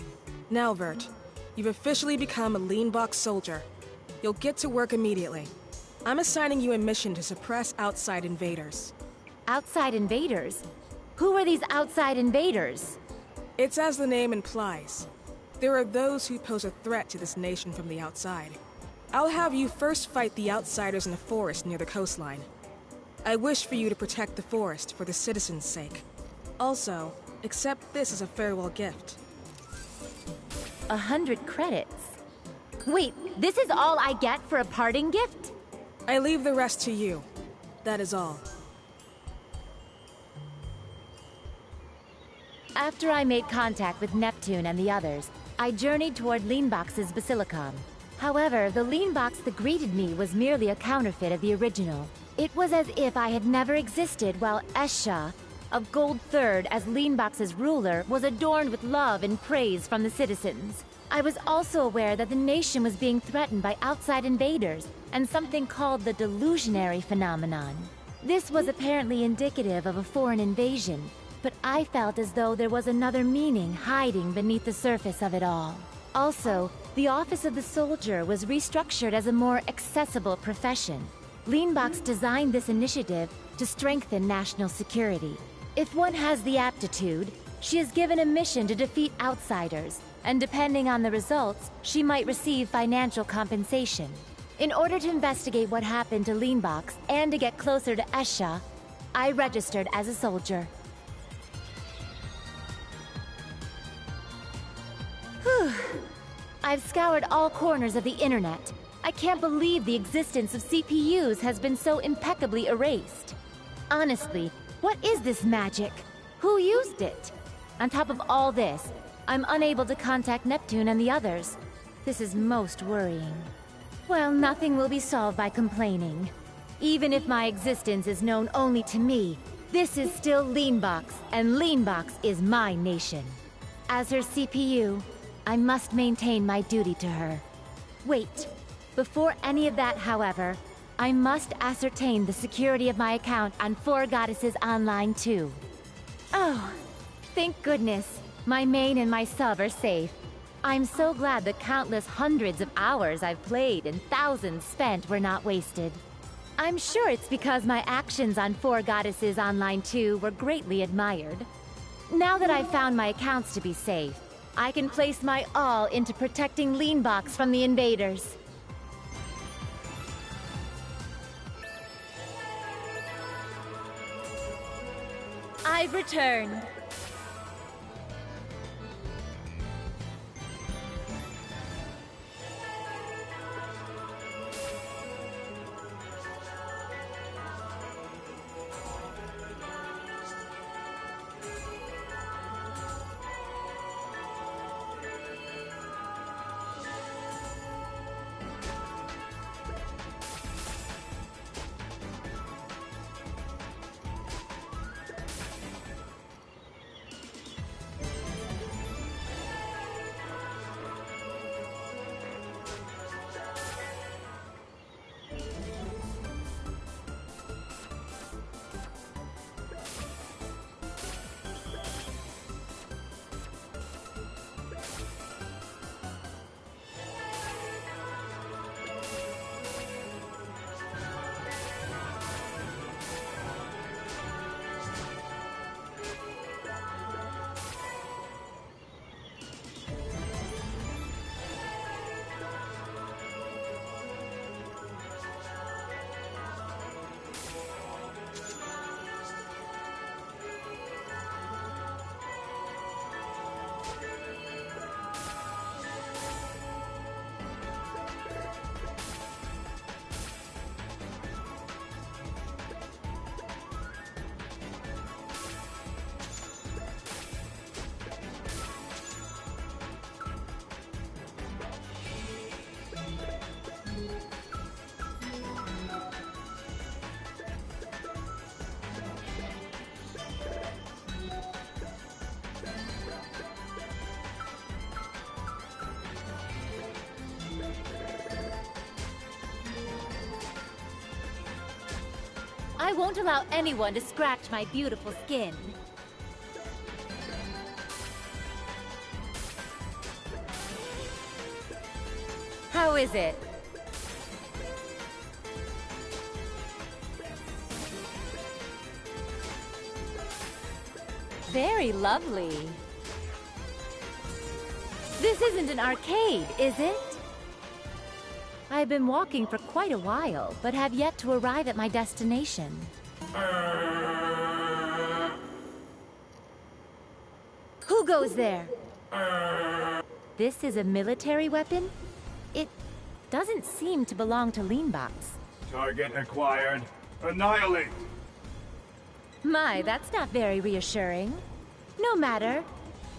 Now, Vert, you've officially become a Leanbox soldier. You'll get to work immediately. I'm assigning you a mission to suppress outside invaders. Outside invaders? Who are these outside invaders? It's as the name implies. There are those who pose a threat to this nation from the outside. I'll have you first fight the outsiders in the forest near the coastline. I wish for you to protect the forest for the citizens' sake. Also, accept this as a farewell gift. 100 credits? Wait, this is all I get for a parting gift? I leave the rest to you. That is all. After I made contact with Neptune and the others, I journeyed toward Leanbox's Basilicom. However, the Leanbox that greeted me was merely a counterfeit of the original. It was as if I had never existed while Esha, of Gold Third as Leanbox's ruler, was adorned with love and praise from the citizens. I was also aware that the nation was being threatened by outside invaders and something called the delusionary phenomenon. This was apparently indicative of a foreign invasion, but I felt as though there was another meaning hiding beneath the surface of it all. Also, the Office of the Soldier was restructured as a more accessible profession. Leanbox designed this initiative to strengthen national security. If one has the aptitude, she is given a mission to defeat outsiders, and depending on the results, she might receive financial compensation. In order to investigate what happened to Leanbox and to get closer to Esha, I registered as a soldier. I've scoured all corners of the internet. I can't believe the existence of CPUs has been so impeccably erased. Honestly, what is this magic? Who used it? On top of all this, I'm unable to contact Neptune and the others. This is most worrying. Well, nothing will be solved by complaining. Even if my existence is known only to me, this is still Leanbox, and Leanbox is my nation. As her CPU, I must maintain my duty to her. Wait. Before any of that, however, I must ascertain the security of my account on Four Goddesses Online too. Oh, thank goodness. My main and my sub are safe. I'm so glad the countless hundreds of hours I've played and thousands spent were not wasted. I'm sure it's because my actions on Four Goddesses Online 2 were greatly admired. Now that I've found my accounts to be safe, I can place my all into protecting Leanbox from the invaders. I've returned. I won't allow anyone to scratch my beautiful skin. How is it? Very lovely. This isn't an arcade, is it? I've been walking for quite a while, but have yet to arrive at my destination. Who goes there? This is a military weapon? It doesn't seem to belong to Leanbox. Target acquired. Annihilate! My, that's not very reassuring. No matter.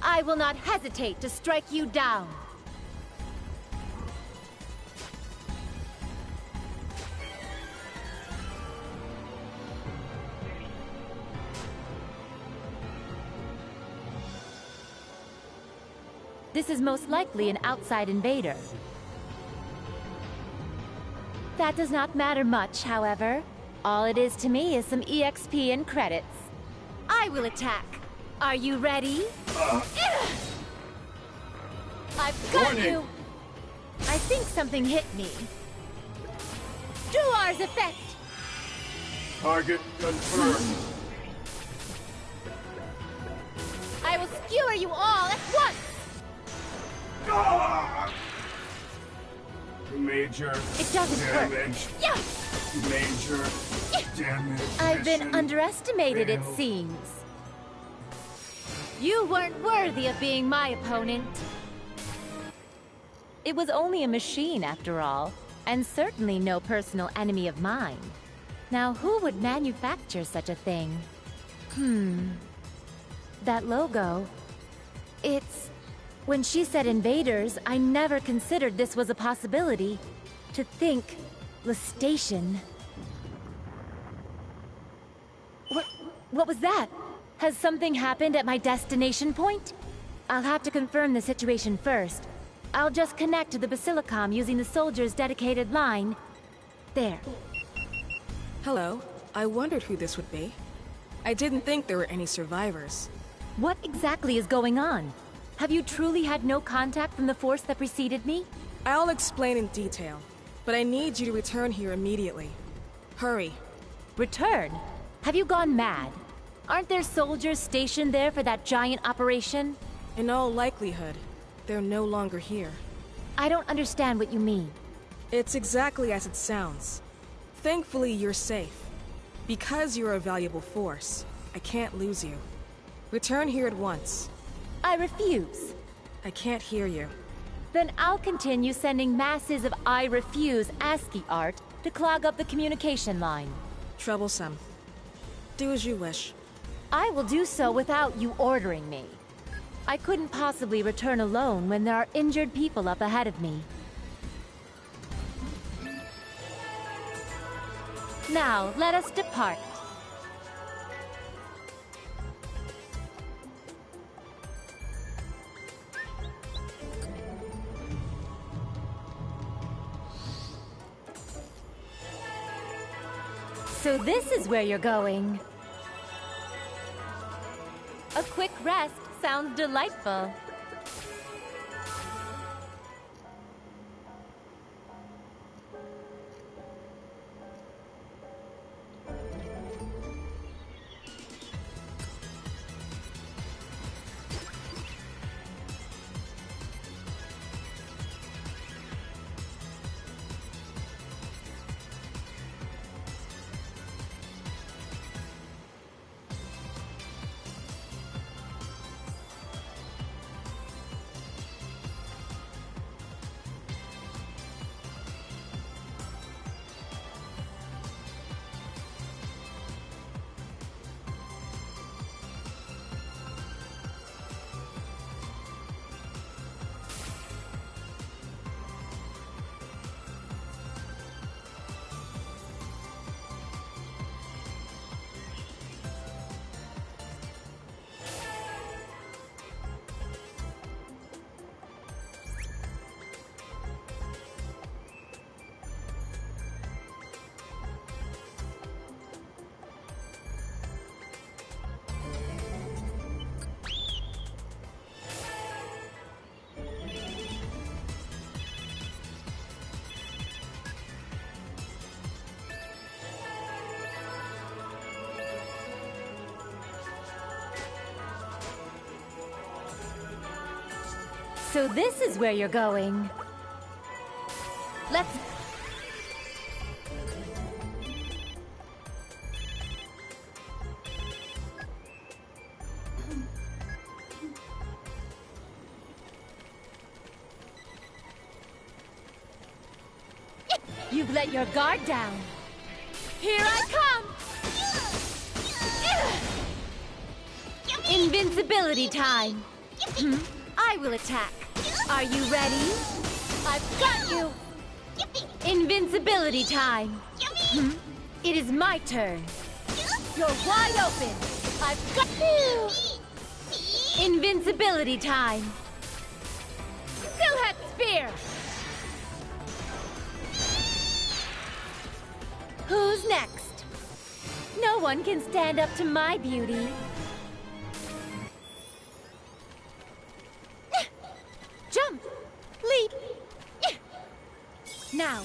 I will not hesitate to strike you down. This is most likely an outside invader. That does not matter much, however. All it is to me is some EXP and credits. I will attack. Are you ready? I've got you! I think something hit me. Duar's effect! Target confirmed. I will skewer you all at once! Major it doesn't damage. Work. Yeah. Major damage. I've been underestimated, it seems. You weren't worthy of being my opponent. It was only a machine, after all, and certainly no personal enemy of mine. Now, who would manufacture such a thing? That logo... It's... When she said invaders, I never considered this was a possibility. To think... Lustation... What was that? Has something happened at my destination point? I'll have to confirm the situation first. I'll just connect to the Basilicom using the soldiers' dedicated line. There. Hello. I wondered who this would be. I didn't think there were any survivors. What exactly is going on? Have you truly had no contact from the force that preceded me? I'll explain in detail, but I need you to return here immediately. Hurry. Return? Have you gone mad? Aren't there soldiers stationed there for that giant operation? In all likelihood, they're no longer here. I don't understand what you mean. It's exactly as it sounds. Thankfully, you're safe. Because you're a valuable force, I can't lose you. Return here at once. I refuse. I can't hear you. Then I'll continue sending masses of I refuse ASCII art to clog up the communication line. Troublesome. Do as you wish. I will do so without you ordering me. I couldn't possibly return alone when there are injured people up ahead of me. Now, let us depart. So this is where you're going. A quick rest sounds delightful. So this is where you're going. Let's... You've let your guard down. Here I come! Invincibility time. I will attack. Are you ready? I've got you! Invincibility time! It is my turn! You're wide open! I've got you! Invincibility time! Silhouette spear! Who's next? No one can stand up to my beauty. Jump! Leap! Now,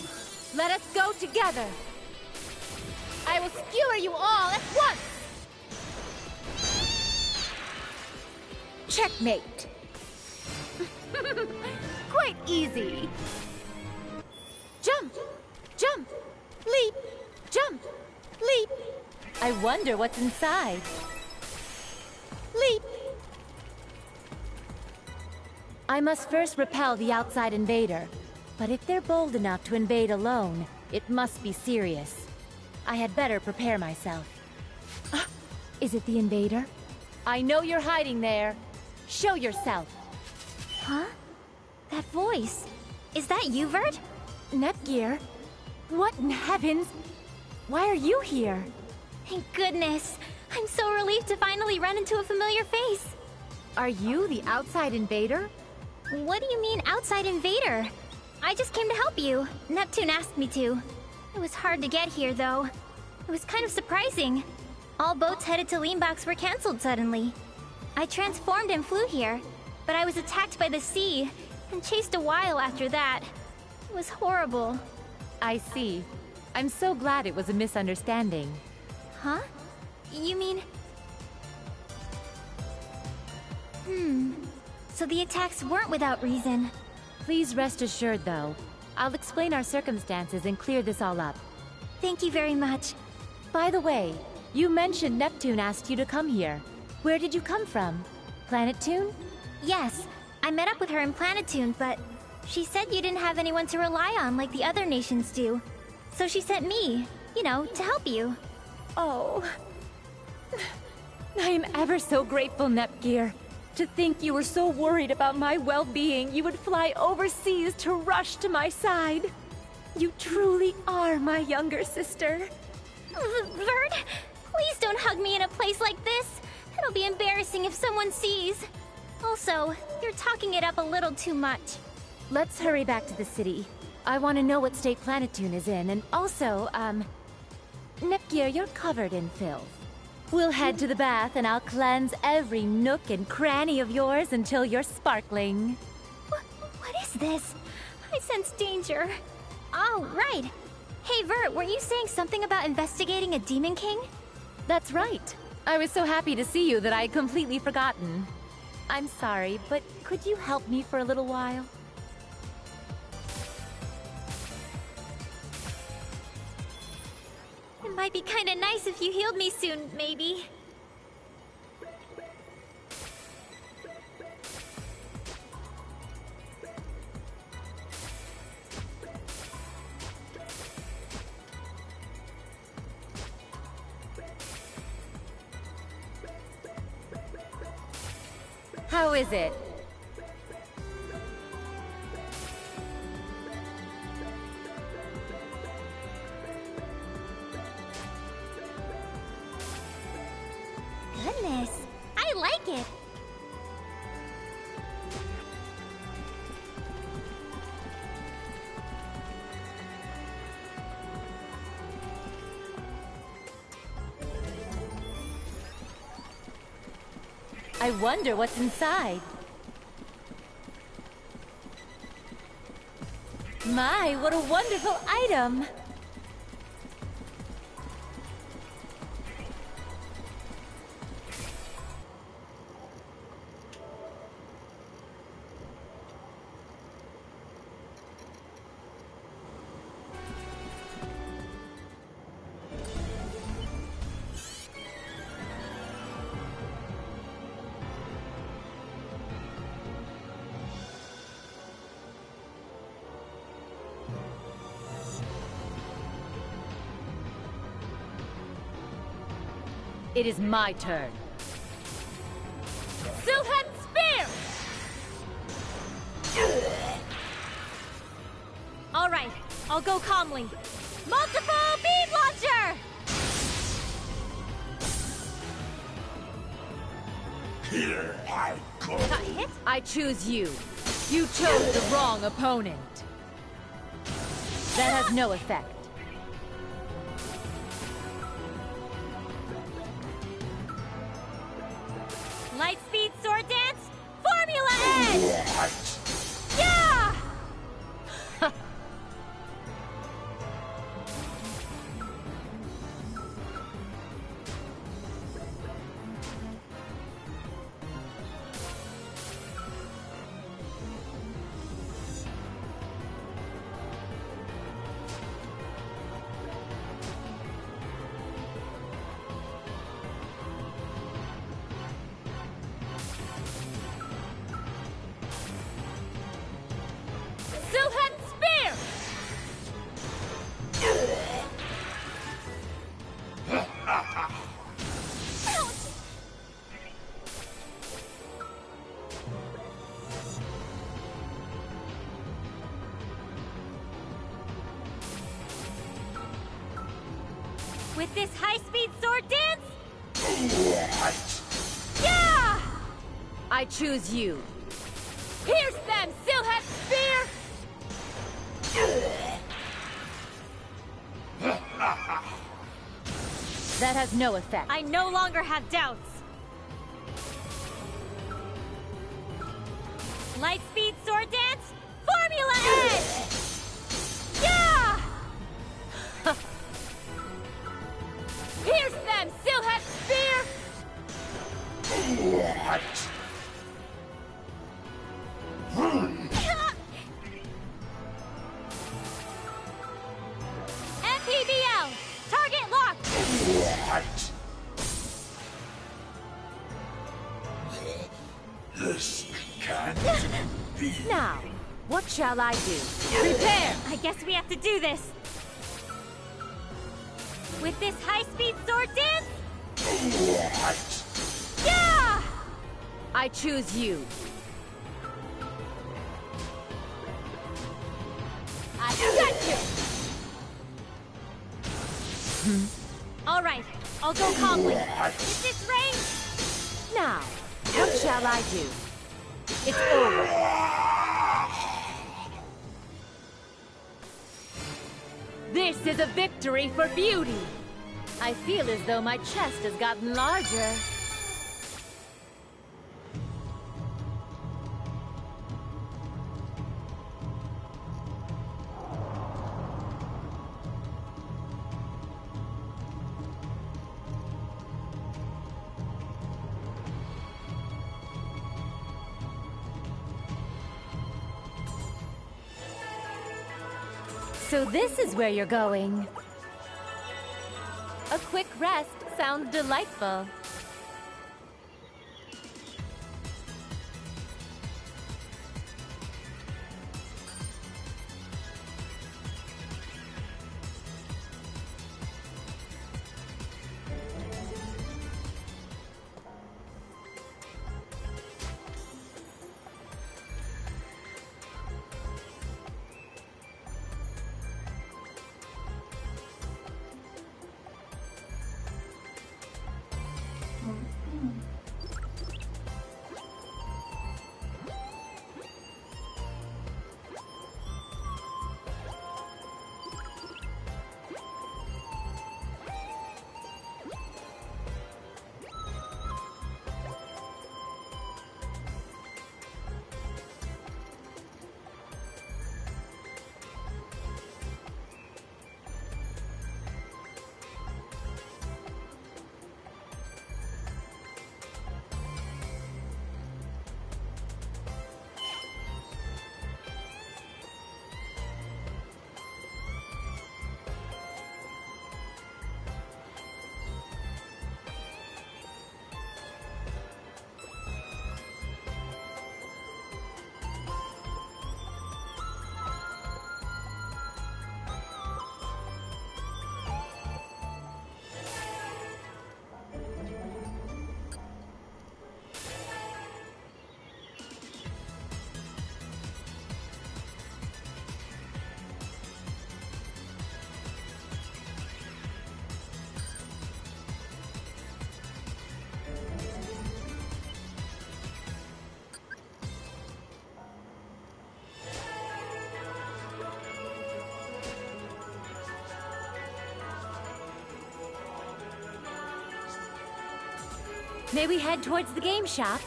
let us go together! I will skewer you all at once! Checkmate! Quite easy! Jump! Jump! Leap! Jump! Leap! I wonder what's inside. Leap! I must first repel the outside invader. But if they're bold enough to invade alone, it must be serious. I had better prepare myself. Is it the invader? I know you're hiding there. Show yourself. Huh? That voice. Is that you, Vert? Nepgear? What in heavens? Why are you here? Thank goodness. I'm so relieved to finally run into a familiar face. Are you the outside invader? What do you mean, outside invader? I just came to help you. Neptune asked me to. It was hard to get here, though. It was kind of surprising. All boats headed to Leanbox were cancelled suddenly. I transformed and flew here, but I was attacked by the sea and chased a while after that. It was horrible. I see. I'm so glad it was a misunderstanding. Huh? You mean... So the attacks weren't without reason. Please rest assured, though. I'll explain our circumstances and clear this all up. Thank you very much. By the way, you mentioned Neptune asked you to come here. Where did you come from? Planetune? Yes, I met up with her in Planetune, but she said you didn't have anyone to rely on like the other nations do. So she sent me, you know, to help you. Oh. I am ever so grateful, Nepgear. To think you were so worried about my well-being, you would fly overseas to rush to my side. You truly are my younger sister. Vert, please don't hug me in a place like this. It'll be embarrassing if someone sees. Also, you're talking it up a little too much. Let's hurry back to the city. I want to know what state Planetune is in, and also, Nepgear, you're covered in filth. We'll head to the bath and I'll cleanse every nook and cranny of yours until you're sparkling. What is this? I sense danger. Oh, right. Hey, Vert, were you saying something about investigating a Demon King? That's right. I was so happy to see you that I had completely forgotten. I'm sorry, but could you help me for a little while? It might be kinda nice if you healed me soon, maybe. How is it? Goodness, I like it. I wonder what's inside. My, what a wonderful item! It is my turn. Silhouette Spear! All right, I'll go calmly. Multiple beam launcher! Here I go. Got hit? I choose you. You chose the wrong opponent. That has no effect. Lightspeed Sword Dance, Formula Edge! Yeah! Silhouette Spear! With this high-speed sword dance? Yeah! I choose you. Pierce them, Silhouette Spear! That has no effect. I no longer have doubts. Lightspeed Sword Dance, Formula Edge! Yeah! Pierce them, Silhouette Spear! MPBL, target locked! This can't be. Now, what shall I do? Prepare! I guess we have to do this. With this high-speed sword dance? Yeah! I choose you. I got you! All right, I'll go calmly. Is this range? Now, what shall I do? It's over. This is a victory for beauty. I feel as though my chest has gotten larger. So this is where you're going. A quick rest sounds delightful. May we head towards the game shop?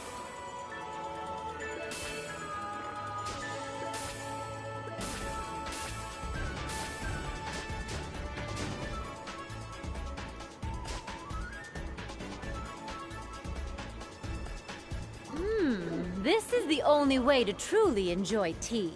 This is the only way to truly enjoy tea.